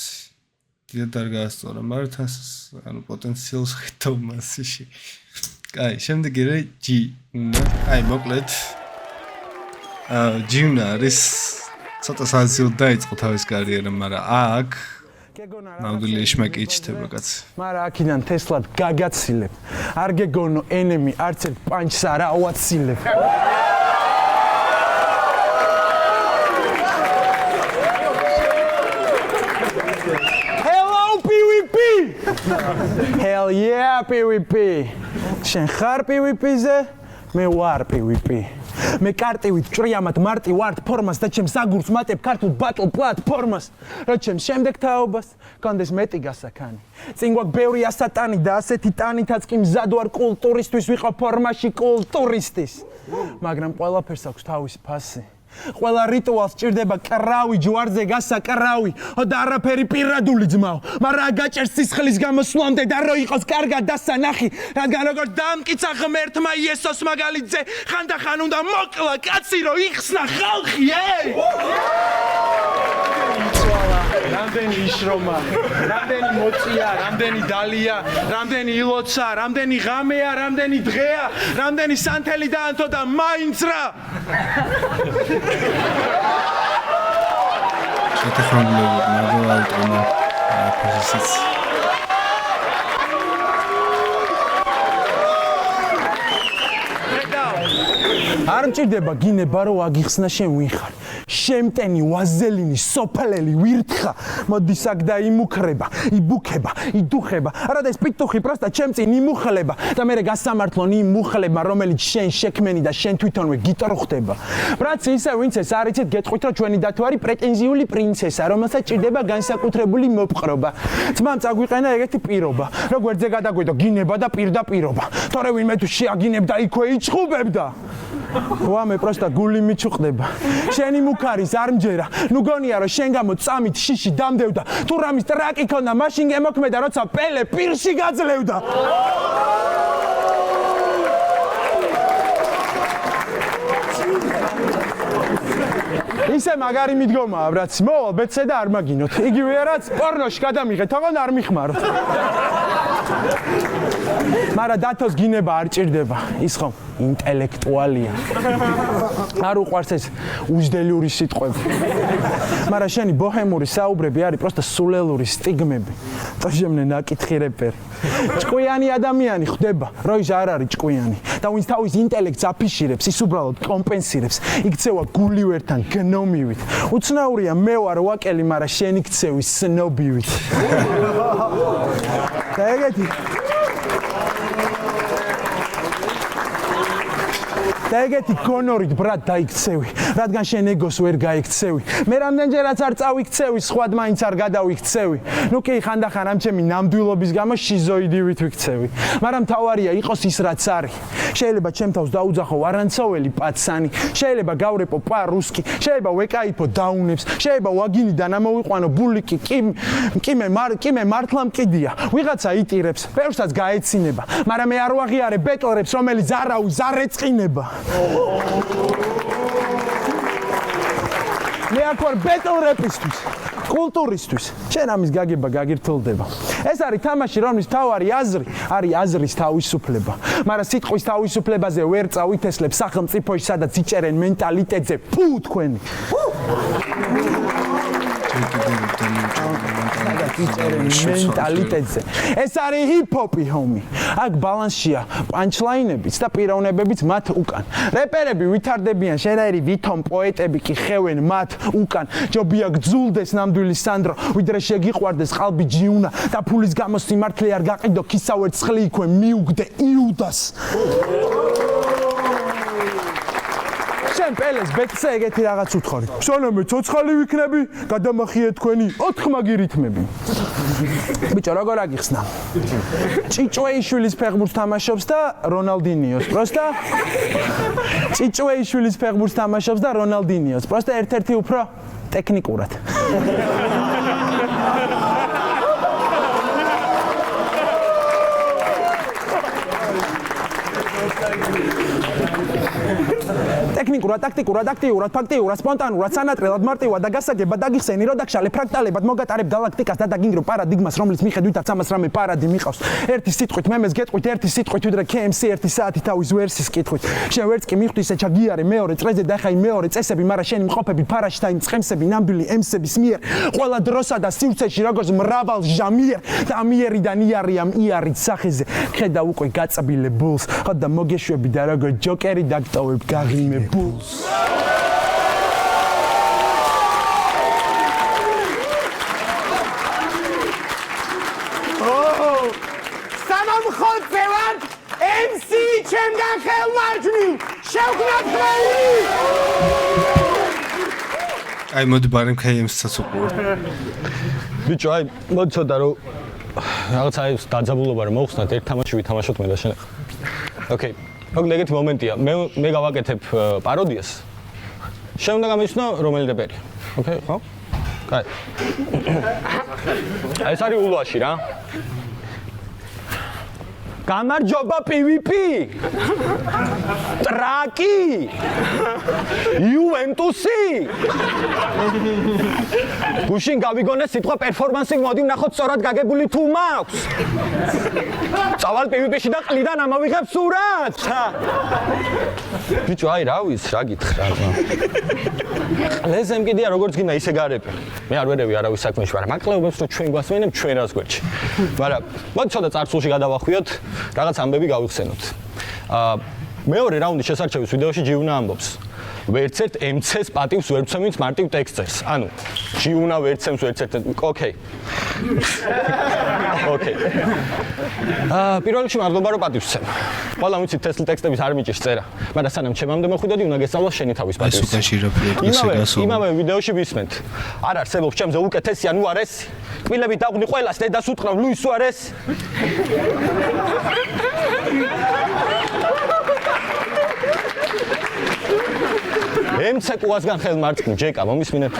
A: დიდად არ გაასწორა, მაგრამ თას ანუ პოტენციალს ხედავ მასში. კაი, შემდეგი რა ჯი. აი, მოკლედ ჯიუნა არის ცოტა საზიოდ დაიწყო თავის კარიერა, მაგრამ აქ ნამდვილი ეშმაკი იჩდება კაცი.
F: მაგრამ აქედან თესლად გაგაცილებ. არ გეგონო ენემი არც ერთ პანჩს არ ავაცილებ. Hello PvP! Hell yeah PvP! შენ ხარ PvP-ზე? მე ვარ PvP. მე კარტივით ჭრიამად მარტი ვარ ფორმას და ჩემს აგურს მატებ ქართულ ბატლ პლატფორმას რა ჩემს შემდეგ თაობას კონდეს მეტი გასაქანი წინ გვაქვს ბევრი ასატანი და ასეთი ტანითაც კი მზად ვარ კულტურისთვის ვიყო ფორმაში კულტურისტის მაგრამ ყველაფერს აქვს თავისი ფასი ყველა რიტუალს ჭირდება კრავი, ჯვარზე გასა კრავი. და არაფერი პირადული ძმაო. მაგრამ გაჭერს სისხლის გამოსვლამდე და რო იყოს კარგად დასანახი, რადგან როგორც დამკიცა ღმერთმა იესოს მაგალითზე, ხანდახან უნდა მოკლა კაცი რო იხსნა ხალხი, რამდენი იშრომა, რამდენი მოწია, რამდენი დალია, რამდენი ილოცა, რამდენი ღამეა, რამდენი დღეა, რამდენი სანთელი დაანთო და მაინც რა.
A: შეთანხმებული მაგალითად ფასიც
F: არ მჭირდება გინება რომ აგიხსნა შენ ვინ ხარ. შემტენი ვაზელინი სოფლელი ვირთხა მოდის აქ და იმუქრება, იბუქება, იდუხება. არა ეს პიტუხი პროსტა ჩემწინ იმუხლება და მე გასამართლონ იმ მუხლებმა რომელიც შენ შექმენი და შენ თვითონვე გიტრუხდება. ბრაცი ისე ვინც ეს არიცით გეტყვით რომ ჩვენი დათო არის პრეტენზიული პრინცესა რომელსაც ჭირდება განსაკუთრებული მოპყრობა. ძმამ წაგვიყენა ეგეთი პირობა. რო გვერდზე გადაგვიდო გინება და პირდაპირობა. თორე ვინმე თუ შეაგინებდა იქვე იჭხუბებდა. ვამე პროსტა გული მიჩუყდება. შენი მუქარის არ მჯერა. ნუ გონია რომ შენ გამო წამით შიში დამდევდა. თუ რამის ტრაკი ქონდა მაშინ გემოქმედა როცა პელე პირში გაძლევდა. ისე მაგარი მიდგომაა ბრაც. მოვალ ბეთსე და არ მაგინოთ. იგივეა რაც პორნოში გადამიღეთ, თქო არ მიხმაროთ. მაგრამ დათოს გინება არ ჭირდება. ის ხომ ინტელექტუალია. არ უყვარს ეს უჯდელიური სიტყვები. მაგრამ შენი ბოჰემური საუბრები არის პროსტა სულელური სტიგმები. ტოჟემნე ნაკითხი რეპერი. ჭკვიანი ადამიანი ხდება, როის არ არის ჭკვიანი. და ვინც თავის ინტელექტს აფიშირებს, ის უბრალოდ კომპენსირებს. იქცევა გულივერთან გნომივით. უცნაურია მე ვარ ვაკელი, მაგრამ შენი ქცევი სნობივით. და ეგეთი და ეგეთი გონორით ბრატ დაიქცევი, რადგან შენ ეგოს ვერ გაიქცევი. მე რამდენჯერაც არ წავიქცევი, სხვად მაინც არ გადავიქცევი. ნუ კი ხანდახან ამ ჩემი ნამდვილობის გამო შიზოიდივით ვიქცევი. მაგრამ თავარია იყოს ის რაც არის. შეიძლება ჩემ თავს დაუძახო არანცოველი პაცანი, შეიძლება გავრეპო პა რუსკი, შეიძლება ვეკაიფო დაუნებს, შეიძლება ვაგინიდან ამოვიყვანო ბულიკი, კი მე მართლა მკიდია. ვიღაცა იტირებს, ბევრსაც გაეცინება, მაგრამ მე არ ვაღიარე ბეტლერებს, რომელიც არავის არ ეწყინება. მე აქ ვარ ბეტლ რეპისთვის, კულტურისთვის. შენ ამის გაგება გაგირთულდება. ეს არის თამაში, რომლის თავარი აზრი არის აზრის თავისუფლება. მაგრამ სიტყვის თავისუფლებაზე ვერ წავითესლებ სახელმწიფოში, სადაც იჭერენ მენტალიტეტზე. ფუ თქვენი. მენტალიტეტზე. ეს არის ჰიპ-ჰოპი, ჰომი. აქ ბალანსია პანჩლაინებიც და პიროვნებებიც მათ უკან. რეპერები ვითარდებიან, შენაირი ვითომ პოეტები კი ხევენ მათ უკან. ჯობია გძულდეს ნამდვილი სანდრო, ვიდრე შეგიყვარდეს ყალბი ჯიუნა და ფულის გამო სიმართლე არ გაყიდო ქისავერ ცხლი იქვე მიუგდე იუდას. შენ პელეს ბეთსე ეგეთი რაღაც უთხოვრი. შენომე ცოცხალი ვიქნები, გადამახიე თქვენი 4 მაგი რითმები. ბიჭო, როგორ აგიხსნა? ჭიჭვეიშვილის ფეხბურთს თამაშობს და რონალდინიოს. პროსტა ჭიჭვეიშვილის ფეხბურთს თამაშობს და რონალდინიოს. პროსტა ერთ-ერთი უფრო ტექნიკურად. ტექნიკურად, ტაქტიკურად, აქტიურად, ფაქტიურად, სპონტანურად, სანატრელად, მარტივად და გასაგებად დაგიხსენი, რო დაგშალე ფრაქტალებად მოგატარებ გალაქტიკას და დაგინგრო პარადიგმას, რომლის მიხედვითაც ამას რამე პარადი მიყავს. ერთი სიტყვით მემეს გეტყვით, ერთი სიტყვით ვიდრე KMC ერთი საათი თავის ვერსის კითხვით. შენ ვერც კი მიხვდისე ჩაგიარე მეორე წრეზე და ხაი მეორე წესები, მაგრამ შენი მყოფები ფარაში და იმ წყემსები ნამდვილი ემსების მიერ. ყველა დროსა და სივრცეში როგორც მრავალ ჟამიერ და ამიერიდან იარიამ იარით სახეზე. ხედა უკვე გაწბილებულს, ხო და მოგეშვები და როგორც ჯოკერი დაგტოვებ გაღიმებულს. სამამხოცევად MC ჩემგან ხელმარჯვნივ შევგნათ ხმელი.
A: აი მოდი ბარემ KMC-საც უყურებ.
I: ბიჭო, აი მოდი ცოტა რომ რაღაცა ის დაძაბულობა რომ მოხსნათ, ერთ თამაში ვითამაშოთ მე და შენ. ოკეი. მოგდი ეგეთი მომენტია. მე გავაკეთებ პაროდიას.
F: შენ უნდა გამიცნო რომელი რეპერი. ოკეი, ხო? კაი. ეს არის ულვაში რა. გამარჯობა PVP. ტრაკი. იუვენტუსი. გუშინ გავიგონე სიტყვა პერფორმანსი მოდი ვნახოთ სწორად გაგებული თუ მაქვს. წავალ PVP-ში და ყლიდან ამავიღებ სურათს. ბიჭო, აი რა ვიცი, რა გითხრა. ყლეზე მკიდია როგორც გინდა ისე გარები. მე არ ვერევი არავის საქმეში, მაგრამ აკლეობებს რომ ჩვენ გვასმენებ ჩვენ რას გვერდში. მაგრამ მოდი ცოტა წარსულში გადავახვიოთ. რაღაც ამბები გავიხსენოთ. მეორე რაუნდის შესარჩევის ვიდეოში ჯიუნა ამბობს. ვერცერთ MC-ს პატივს ვერ ვცემით მარტივ ტექსტს. ანუ ჯიუნა ვერცემს ვერცერთ. ოკეი. ოკეი. პირველ რიგში მადლობა რომ პატივს ვცემ. ყველა ვიცით თესლი ტექსტების არ მიჭირს წერა, მაგრამ სანამ ჩემამდე მოხვიდოდი, უნდა გესწავლოს შენი თავის პატივს.
A: ეს უკავშირებლად ესე გასულ.
F: იმავე ვიდეოში ვისმენთ. არ არსებობს ჩემზე უკეთესი ან უარესი. კბილები დაღვნი ყველას დედას უთხრა ლუის სუარესი. MC-კუასგან ხელმარწკნი ჯეკა მომისმინეთ.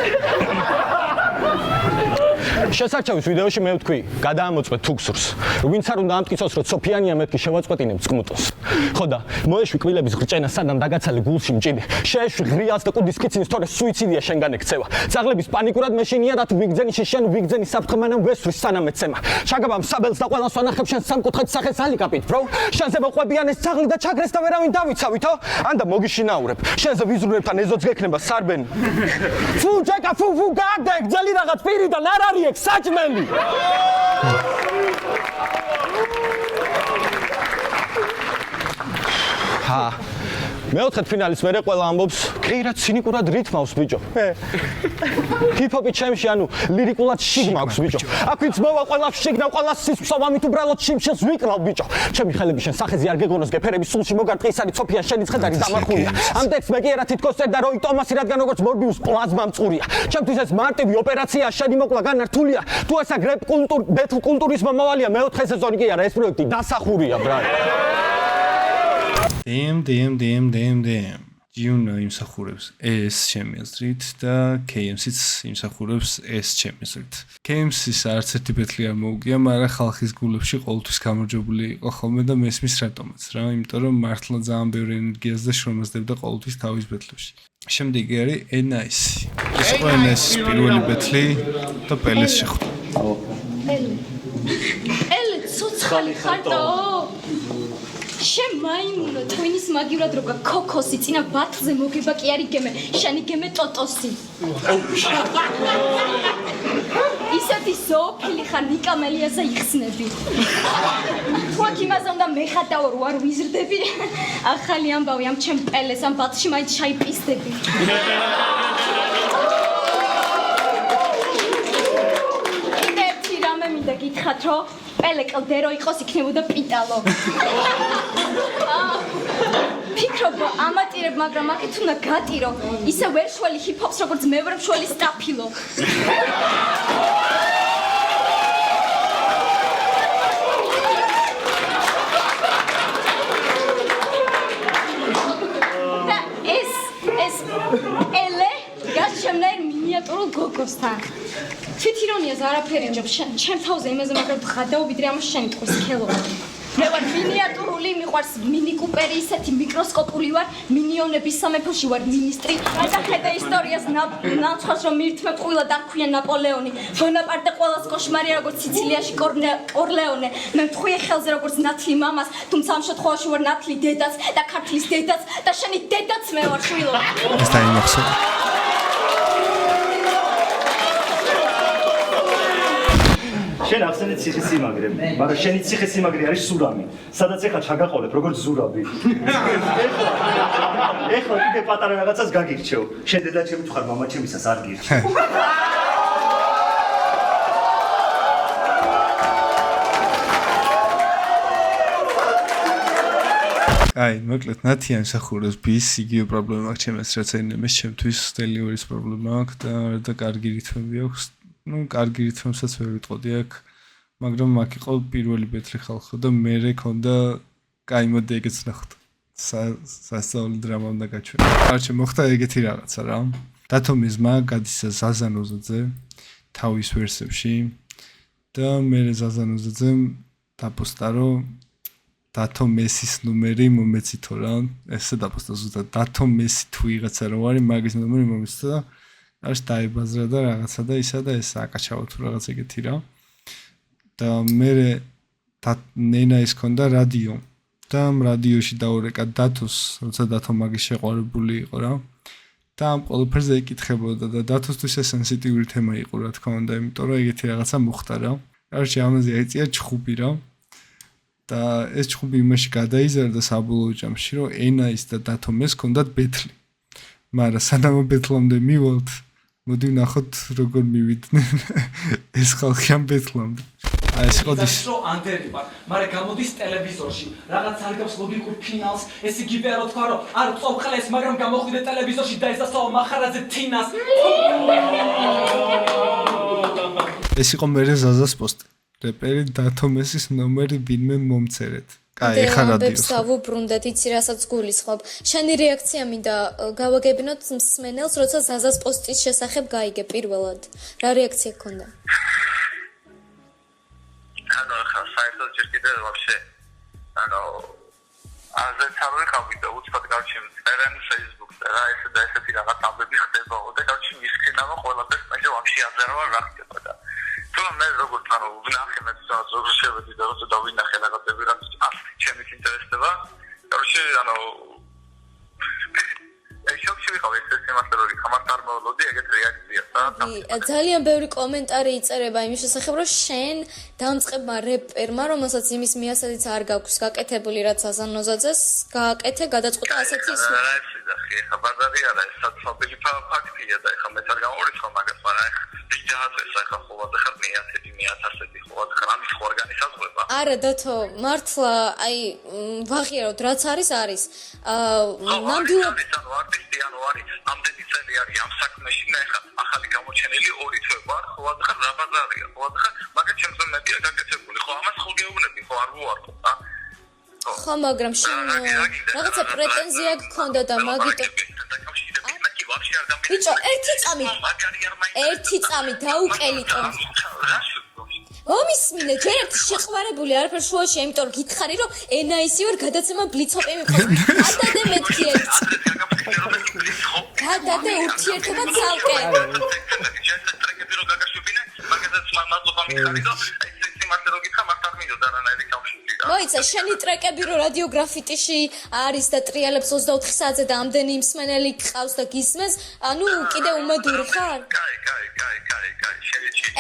F: შესარჩევის ვიდეოში მე ვთქვი, გადაამოწყვეთ თუქსურს. ვინც არ უნდა ამტკიცოს, რომ სოფიანია მეთქი შევაწყვეტინებ წყმუტოს. ხო და მოეშვი კბილების ხრჭენა სანამ დაგაცალე გულში მჭიდი. შეეშვი ღრიალს და კუდის კიცინის თორე სუიციდია შენგან ექცევა. ძაღლების პანიკურად მეშინია და თუ ვიგძენი შენ ვიგძენი საფრთხე მანამ ვესვრის სანამ ეცემა. შაგაბამ საბელს და ყველას ვანახებ შენ სამკუთხედს სახეს ალიკაპით, bro. შენზე მოყვებიან ეს ძაღლი და ჩაგრეს და ვერავინ დავიცავითო? ანდა მოგიშინაურებ. შენზე ვიზრუნებთან ეზოც გექნება სარბენი. ფუ ჯეკა ფუ გადაგ ძელი რაღაც პირიდან არ არის ეგ საჭმელი. მეოთხე ფინალის მერე ყველა ამბობს, კეირად ცინიკურად რითმავს ბიჭო. ჰიპ-ჰოპი ჩემში, ანუ ლირიკულად შიგ მაქვს ბიჭო. აქ ვინც მოვა ყველა შიგნავ ყველა სისხლსავ ამით უბრალოდ შიმშილს ვიკრავ ბიჭო. ჩემი ხელები შენ სახეზე არ გეგონოს გეფერების სულში მოგარტყი ის არის სოფია შენი ცხედარი დამარხულია. ამ ტექსტს მე კი არა თითქოს წერდა როი ტომასი რადგან როგორც მორბიუს პლაზმა მწყურია. ჩემთვის ეს მარტივი ოპერაცია შენი მოკლა განართულია. თუ ეს აგრებ ბეთლ კულტურის მომავალია მეოთხე სეზონი კი არა ეს პროექტი დასახურია ბრატ.
A: DM. ჯიუნა იმსახურებს ეს ჩემი აზრით და KMC-ც იმსახურებს ეს ჩემი აზრით. KMC-ს არც ერთი ბეთლი არ მოუგია, მაგრამ ხალხის გულებში ყოველთვის გამარჯვებული იყო ხოლმე და მესმის რატომაც რა, იმიტომ რომ მართლა ძალიან ბევრი ენერგიას და შრომას დებდა ყოველთვის თავის ბეთლებში. შემდეგი არის NICE. ეს იყო NICE-ის პირველი ბეთლი და პელეს შეხვდა.
M: ელე ცოცხალი ხარტო? შენ მაიმუნო ტვინის მაგივრად როგა ქოქოსი წინა ბათლზე მოგება კი არის გემე შენი გემე ტოტოსი ისეთი ზოოფილი ხარ ნიკამელიასა იხსნები თუ აქ იმაზე უნდა მეხატაო რო არ ვიზრდები ახალი ამბავი ამ ჩემ პელეს ამ ბათლში მაინც ჩაიპისდები ერთი რამე მინდა გითხრათ რომ პელე კლდერო იყოს იქნებოდა პიტალო. ფიქრობ ამატირებ, მაგრამ აქეთ უნდა გატირო. ისე ვერ შველი ჰიპ-ჰოპს როგორც მე ვერ შველი სტაფილო. და ეს ელე გასჩემნაირ მინიატურულ გოგოსთან. თვითირონიას არაფერი ჯობს ჩემ თავზე იმაზე მაგრამ ხადაო ვიდრე ამას შენი ტყვის ქელო მე ვარ მინიატურული მიყვარს მინი კუპერი ისეთი მიკროსკოპული ვარ მინიონების სამეფოში ვარ მინისტრი და ხედა ისტორიას ნაცხვას რომ მირთმევ ყვილა დაქვია ნაპოლეონი ბონაპარტე ყველას კოშმარია როგორც სიცილიაში კორლეონე მე მთხუე ხელზე როგორც ნათლი მამას თუმცა ამ შემთხვევაში ვარ ნათლი დედაც და ქართლის დედაც და შენი დედაც მე ვარ შვილო
A: ეს დაიმახსოვრა
E: შენ ახსენეთ ციხესიმაგრე, მაგრამ შენი ციხესიმაგრე არის სურამი. სადაც ეხლა ჩაგაყოლებ როგორც ზურაბი. ეხლა კიდე პატარა რაღაცას გაგირჩევ. შენ დედა ჩემი თუ ხარ, მამა ჩემისას არ გირჩევ.
A: აი, მოკლედ ნათიან სახურებს ბის იგივე პრობლემა აქვს ჩემს რაც ენემეს ჩემთვის დელივერის პრობლემა აქვს და კარგი რითმები აქვს. ну, კარგი რითმებსაც ვერ ვიტყოდი აქ, მაგრამ აქ იყო პირველი ბეთლი ხალხო და მერე ქონდა კაი მოდი ეგეც ნახოთ. სასწაული დრამა უნდა გაჩვენო. არჩე მოხდა ეგეთი რაღაცა რა. დათო მიზმა გადის ზაზანოზაძე თავის ვერსებში და მე ზაზანოზაძემ დაპოსტა რომ დათო მესის ნუმერი მომეცითო რა. ესე დაპოსტა ზუსტად დათო მესი თუ ვიღაცა რო არის მაგის ნუმერი მომეცითო და არც დაიბაზრა და რაღაცა და ისა და ეს აკაჩავა თუ რაღაც ეგეთი რა. და მე ნენა ის ქონდა რადიო და რადიოში დაურეკა დათოს, როცა დათო მაგის შეყვარებული იყო რა. და ამ ყველაფერზე იკითხებოდა და დათოსთვის ეს სენსიტიური თემა იყო რა თქმა უნდა, იმიტომ რომ ეგეთი რაღაცა მოხდა რა. კაროჩე ამაზე აიწია ჩხუბი რა. და ეს ჩხუბი იმაში გადაიზარდა საბოლოო ჯამში, რომ ენაის და დათომეს ჰქონდათ ბეთლი. მაგრამ სანამ ბეთლამდე მივალთ, მოდი ვნახოთ როგორ მივიდნენ ეს ხალხი ამ ბეთლამდე. აი ეს ყოდის
G: რომ ანდერი ვარ, მაგრამ გამოდის ტელევიზორში, რაღაც არგავს ლოგიკურ ფინალს, ეს იგივე რა თქვა რომ არ წოვხლეს, მაგრამ გამოხვიდე ტელევიზორში და ეს დასავა მახარაძე თინას.
A: ეს იყო მერე ზაზას პოსტი. რეპერი დათომესის ნომერი ვინმე მომწერეთ. კაი, ეხა რადიოს.
M: დავუბრუნდეთ, იცი რასაც გულისხმობ. შენი რეაქცია მინდა გავაგებინოთ მსმენელს, როცა ზაზას პოსტის შესახებ გაიგე პირველად. რა რეაქცია გქონდა?
N: საერთოდ ჯერ კიდევ ვაფშე აზერც არ ვიყავი და უცბად გავჩი წერენ Facebook-ზე რა ესე და ესეთი რაღაც ამბები ხდებაო და გავჩი მისკრინავ ყველაფერს მე ვაფშე აზერ ვარ რა ხდება და თუ მე როგორც ვნახე მე როგორ შევედი და როცა დავინახე რაღაცები რაც ჩემი ინტერესდება короче აი შოქში ვიყავი ეს თემასთან როგორ ხამარ არ მოვლოდი ეგეთ რეაქციას და
M: ძალიან ბევრი კომენტარი იწერება იმის შესახებ, რომ შენ დამწყებმა რეპერმა, რომელსაც იმის მიასადიც არ გაქვს გაკეთებული, რაც ზაზანოზაძეს, გააკეთე გადაწყვეტა ასეთი ის.
N: რა ისე და ხა ბაზარი არა ეს საწმობილი ფაქტია და ხა მე არ გამორიცხო მაგას, მაგრამ ჯაათეს ხა ხოვა და ხარ მე ასეთი მე 1000-ი ხოვა და ხარ ამის ორგანიზაცია.
M: არა დათო, მართლა აი ვაღიაროთ რაც არის არის. ნამდვილად
N: არტისტი არის ამდენი წელი არის ამ საქმეში და ხა ახალი გამოჩენილი ორი თვე ვარ, ხოვა და ხარ რა ბაზარია, ხოვა და ხარ მაგას ჩემს მეტია გაკეთებული, ხო ამას ხო გეუბნები, ხო არ ვუარყო, ა?
M: ხო, მაგრამ შენ რაღაცა პრეტენზია გქონდა და მაგიტო ბიჭო, ერთი წამი დაუკელიტო. მომისმინე, ჯერ ერთი შეყვარებული არაფერ შუაში, იმიტომ რომ გითხარი, რომ ენაისი ვარ გადაცემა ბლიცოპი მიყავს. გადადე მეთქი ერთი. გადადე ურთიერთობა ცალკე. მოიცა, შენი ტრეკები რო რადიო გრაფიტიში არის და ტრიალებს 24 საათზე და ამდენი მსმენელი გყავს და გისმენს, ანუ კიდე უმედური ხარ?
N: კაი.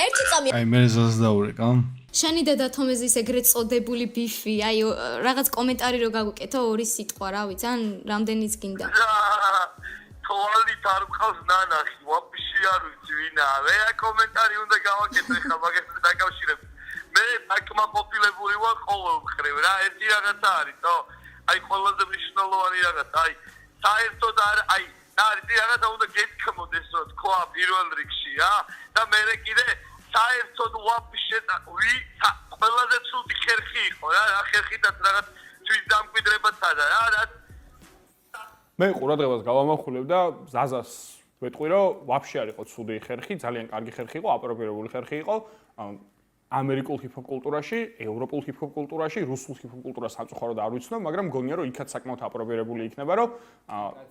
M: ერთი წამი.
A: აი მე ზაზს დაურეკა.
M: შენი და დათომეზის ეგრეთ წოდებული ბიფი, აი რაღაც კომენტარი რო გაგვიკეთო ორი სიტყვა, რა ვიცი, ან რამდენიც გინდა.
N: თვალით არ მყავს ნანახი, ვაფშე არ ვიცი ვინაა. მე კომენტარი უნდა გავაკეთო ხა მაგასთან დაკავშირებით. მე აკმაყოფილებული ვარ ყოველ მხრივ რა, ერთი რაღაცა არის, ნო? აი ყველაზე მნიშვნელოვანი რაღაცა, აი საერთოდ აი არის რაღაცა უნდა გეთქმოდეს, რომ თქვა პირველ რიგში რა და მე კიდე საერთოდ ვაფშე ყველაზე ცუდი ხერხი იყო რა, რა ხერხითაც რაღაც თვის დამკვიდრებაცა და რა
L: მე ყურადღებას გავამახვილებ და ზაზას ვეტყვი რომ ვაფშე არ იყო ცუდი ხერხი, ძალიან კარგი ხერხი იყო, აპროპირებული ხერხი იყო. ამერიკულ ჰიპ-ჰოპ კულტურაში, ევროპულ ჰიპ-ჰოპ კულტურაში, რუსულ ჰიპ-ჰოპ კულტურას სამწუხაროდ არ ვიცნობ, მაგრამ მგონია რომ იქაც საკმაოდ აპროპირებული იქნება, რომ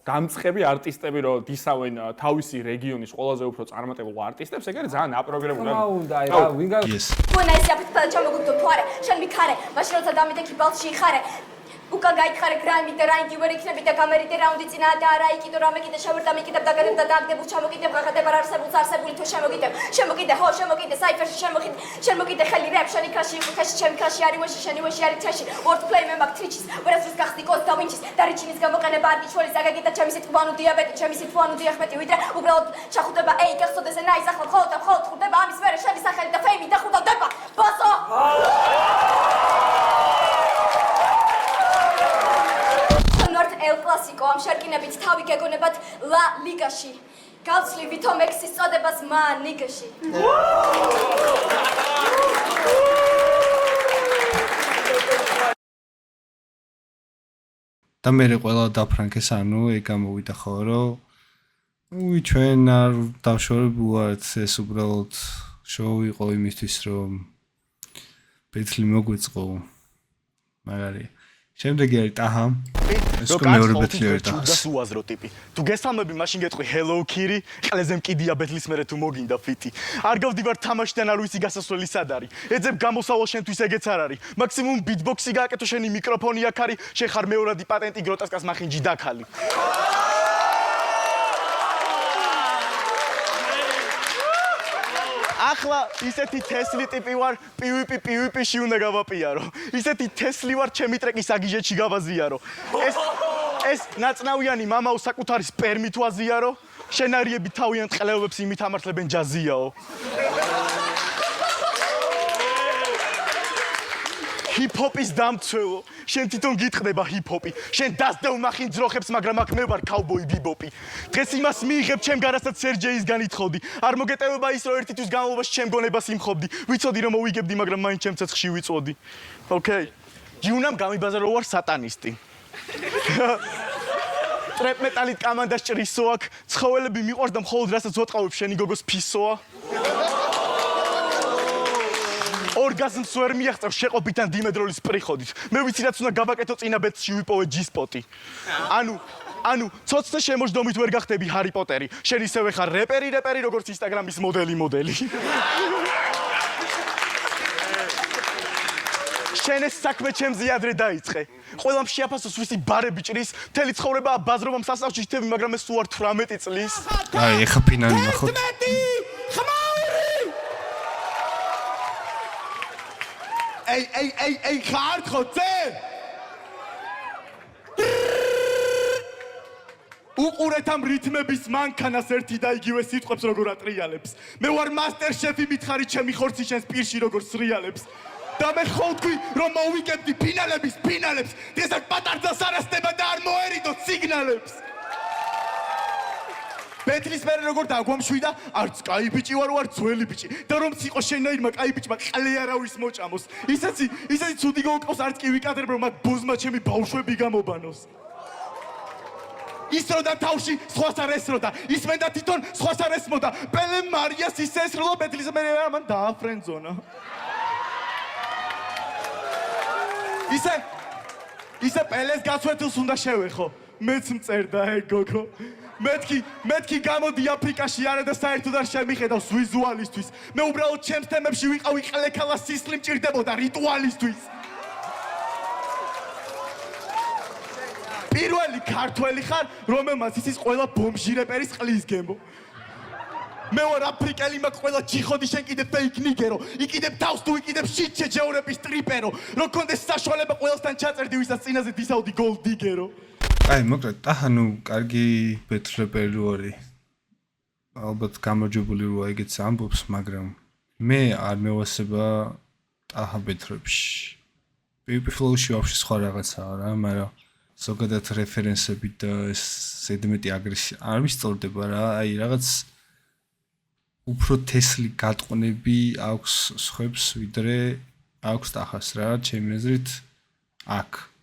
L: დამწყები არტისტები რომ დისავენ თავისი რეგიონის ყველაზე უფრო წარმატებულ არტისტებს, ეგ არის ძალიან აპროპირებული.
F: უნდა რა, ვინ გა
M: ვონა ეს აფეთქება ჩამოგდო თوارე, შენ მიქარე, მაშინ როცა დამიდექი ბალში ხარე. უკან გაიქხარე გრამი და რაინდი ვერ იქნები და გამერიდე რაუნდი წინა და არა იქიდო რამე კიდე შევერდა მიკიდებ და გადებ და დაგდებულ ჩამოკიდებ გახდება არსებულს არსებული თუ შემოკიდე ხო შემოკიდე საიფერში შემოკიდე ხელი რეპ შენი ქაში იყო ქაში ჩემი ქაში არის ვეში შენი ვეში არის თაში wordplay მე მაგ ტრიჩის ვერასდროს გახდი კოს და ვინჩის და რიჩინის გამოყენება არ გიჩველი ზაგაგი და ჩემი სიტყვა ანუ დიაბეტი ჩემი სიტყვა ანუ დიახმეტი ვიდრე უბრალოდ ჩახუტება ეი გახსოვდეს ენა ის ახლა ხოლმე ხდება ამის მერე შენი სახელი და ფეიმი და ხუდავდება ბასო El Clásico am შერკინებით თავი გეგონებათ ლა ლიგაში. გავცლი ვითომ ექსის წოდებას მან ლიგაში.
A: და მე ყველა დაფრანკეს ანუ ეგ გამოვიდა ხო რომ ჩვენ არ დავშორებულ ვართ ეს უბრალოდ შოუ იყო იმისთვის რომ ბეთლი მოგვეწყო მაგარი შემდეგი არის ტაჰა ეს მეორე ბეთლი არის ტაჰას
C: უაზრო ტიპი თუ გესალმები მაშინ გეტყვი hello kiri ყველაზე მკიდია ბეთლის მერე თუ მოგინდა ფიტი არ გავდივარ თამაშიდან არ ვიცი გასასვლელი სად არის ეძებ გამოსავალ შენთვის ეგეც არ არის მაქსიმუმ ბიტბოქსი გააკეთო შენი მიკროფონი აქ არის შენ ხარ მეორადი პატენტი გროტასკას მახინჯი დაქალი ახლა ისეთი თესლი ტიპი ვარ PvP-ში უნდა გავაპიარო. ისეთი თესლი ვარ ჩემი ტრეკის აგიჟეთში გავაზიარო. ეს ნაწნავიანი მამაო საკუთარი სპერმით ვაზიარო. შენარიები თავიანთ ყლევებს იმით ამართლებენ ჯაზიაო. ჰიპ-ჰოპის დამცველო. შენ თვითონ გიტყდება ჰიპ-ჰოპი. შენ დასდევ მახინ ძროხებს, მაგრამ აქ მე ვარ ქაუბოი ბიბოპი. დღეს იმას მიიღებ ჩემ გარასაც სერჯეის განითხოვდი. არ მოგეტევება ის რომ ერთი თვის განმავლობაში ჩემ გონებას იმხობდი. ვიცოდი რომ მოვიგებდი, მაგრამ მაინც ჩემ ცეცხლში ვიწოდი. ოკეი. ჯიუნამ გამიბაზა რომ ვარ სატანისტი. ტრეპ მეტალით კამანდას ჭრისო აქ. ცხოველები მიყვარს და მხოლოდ რასაც ვატყავებ შენი გოგოს ფისოა. ორგაზმს ვერ მიაღწევ შეყოფიდან დიმედროლის პრიხოდით. მე ვიცი რაც უნდა გავაკეთო წინა ბეთში ვიპოვე G-spot-ი. ანუ ცოცხლე შემოждომით ვერ გახდები ჰარი პოტერი. შენ ისევე ხარ რეპერი, როგორც Instagram-ის მოდელი. შენ ეს საქმე ჩემზე ადრე დაიწყე. ყველამ შეაფასოს ვისი ბარები ჭრის, მთელი ცხოვრებაა ბაზრობამ სასახლში შევი, მაგრამ ეს უარ 18 წლის.
A: აი, ეხა ფინალი ნახოთ.
C: Ey, ხარ ხოთე? უყურეთ ამ რითმების მანქანას ერთი და იგივე სიტყვებს როგორ ატრიალებს. მე ვარ მასტერ შეფი მითხარი ჩემი ხორცი შენს პირში როგორ სრიალებს. და მე ხო ვთქვი რომ მოვიგებდი ფინალებს. დღესაც პატარძას არასდება და არ მოერიდო სიგნალებს. ბეთლის მერე როგორ დაგვამშვიდა, არც კაი ბიჭი ვარ ძველი ბიჭი. და რომ სიყო შენაირმა კაი ბიჭმა ყლე არავის მოჭამოს. ისეთი ცუდი გოგოს არც კი ვიკადრებ რომ მაგ ბუზმა ჩემი ბავშვები გამობანოს. ისროდა თავში სხვას არ ესროდა. ისმენდა თვითონ სხვას არ ესმოდა. პელე მარიას ისე ესროდა ბეთლის მერე ამან დააფრენძონა. ისე პელეს გაცვეთილს უნდა შევეხო. მეც მწერდა ეგ გოგო. მეთქი გამოდი აფრიკაში არა და საერთოდ არ შემიხედავს ვიზუალისთვის. მე უბრალოდ ჩემს თემებში ვიყავი ყლექალა სისხლი მჭირდებოდა რიტუალისთვის. პირველი ქართველი ხარ, რომელმაც იცის ყველა ბომჟი რეპერის ყლის გემო. მე ვარ აფრიკელი, მაგ ყველა ჯიხოდი შენ კიდე ფეიქ ნიგერო. იყიდებ თავს თუ იყიდებ შიტ ჯეურების ტრიპერო. რო კონდეს საშუალება ყველასთან ჩაწერდი, ვისაც წინაზე დისაუდი გოლდ დიგერო.
A: აი, მოკლედ, ტაჰანუ კარგი ბეთლეპერი ვარი. ალბათ გამარჯვებული როა ეგეც ამბობს, მაგრამ მე არ მევასება ტაჰა ბეთლებში. PvP flow-ში ვაფშე სხვა რაღაცაა რა, მაგრამ ზოგადად რეფერენსები და ეს ზედმეტი აგრესია არ მისწორდება რა. აი, რაღაც უფრო თესლი გატყნები აქვს სხვებს, ვიდრე აქვს ტაჰას რა, ჩემი აზრით აქ.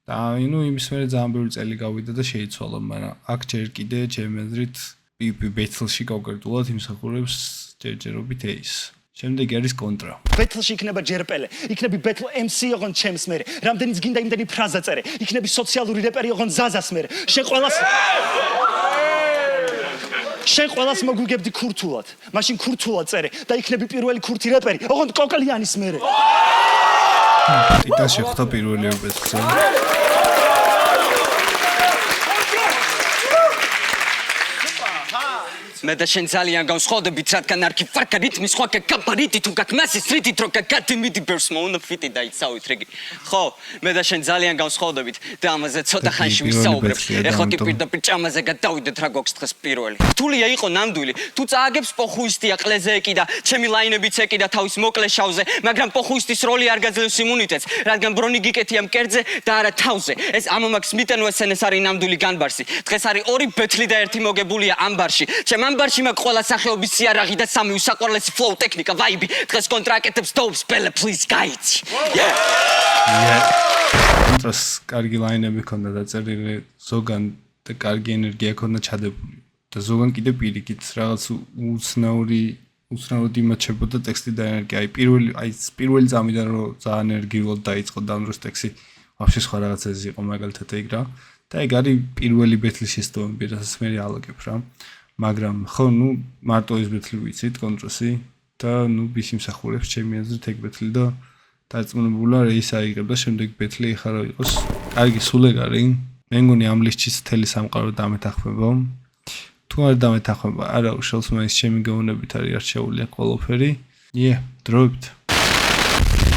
A: და იმის მერე ძალიან ბევრი წელი გავიდა და შეიცვალა, მაგრამ აქ ჯერ კიდე ჩემი აზრით PvP ბეთლში კონკრეტულად იმსახურებს ჯერჯერობით ეს. შემდეგი არის კონტრა.
E: ბეთლში იქნება ჯერპელე, იქნები ბეთლ MC ოღონ ჩემს მერე. რამდენიც გინდა იმდენი ფრაზა წერე. იქნები სოციალური რეპერი ოღონ ზაზას მერე. შენ ყველას მოგვიგებდი ქურთულად. მაშინ ქურთულად წერე და იქნები პირველი ქურთი რეპერი, ოღონ კოკლიანის მერე.
A: ტიტანში ხვდა პირველი ბეთლზე.
D: მე და შენ ძალიან გავსხოვდებით, რადგან არქი ფარკა რითმის სხვა კაპარიტი თუ გაკ მასის რითით რო კაკატი მიდი ბერს მოუნა ფიტი დაიცავით რეგი. ხო, მე და შენ ძალიან გავსხოვდებით და ამაზე ცოტა ხანში ვისაუბრებ. ეხლა კი პირდაპირ ჭამაზე გადავიდეთ რა გვაქვს დღეს პირველი. რთულია იყო ნამდვილი. თუ წააგებს პოხუისტია ყლეზე ეკიდა, ჩემი ლაინებიც ეკიდა თავის მოკლე შავზე, მაგრამ პოხუისტის როლი არ გაძლევს იმუნიტეტს, რადგან ბრონი გიკეთია მკერდზე და არა თავზე. ეს ამამაკს მიტენო ესენეს არის ნამდვილი განბარსი. დღეს არის ორი ბეთლი და ერთი მოგებულია ამბარში. ჩემ
K: ამ ამბარში მაქვს ყველა სახეობის სიარაღი და სამი უსაყვარლესი flow ტექნიკა, ვაიბი. დღეს კონტრაკტებს დობს, ბელე, please გაიცი.
A: კონტრას კარგი ლაინები ქონდა დაწერილი, ზოგან და კარგი ენერგია ქონდა ჩადებული. და ზოგან კიდე პირიქით რაღაც უცნაურად იმაჩებოდა ტექსტი და ენერგია. პირველი წამიდან რომ ძალიან ენერგიულად დაიწყო და ამ დროს ტექსტი ვაფშე სხვა რაღაცაზე იყო მაგალითად ეგ რა. და ეგ არის პირველი ბეთლის შესტოვები, რასაც მე ალაგებ რა. მაგრამ ხო, მარტო ეს ბეთლი ვიცით კონტრასი და ბის იმსახურებს ჩემი აზრით ეგ ბეთლი და დარწმუნებულა რეის აიღებ და შემდეგ ბეთლი ეხლა რა იყოს. კარგი სულეგარი. მე მგონი ამ ლისტის მთელი სამყარო დამეთანხმება. თუ არ დამეთანხმება, არა უშავს მაინც ჩემი გეუბნებით არის არჩეული ყველაფერი. დროებით.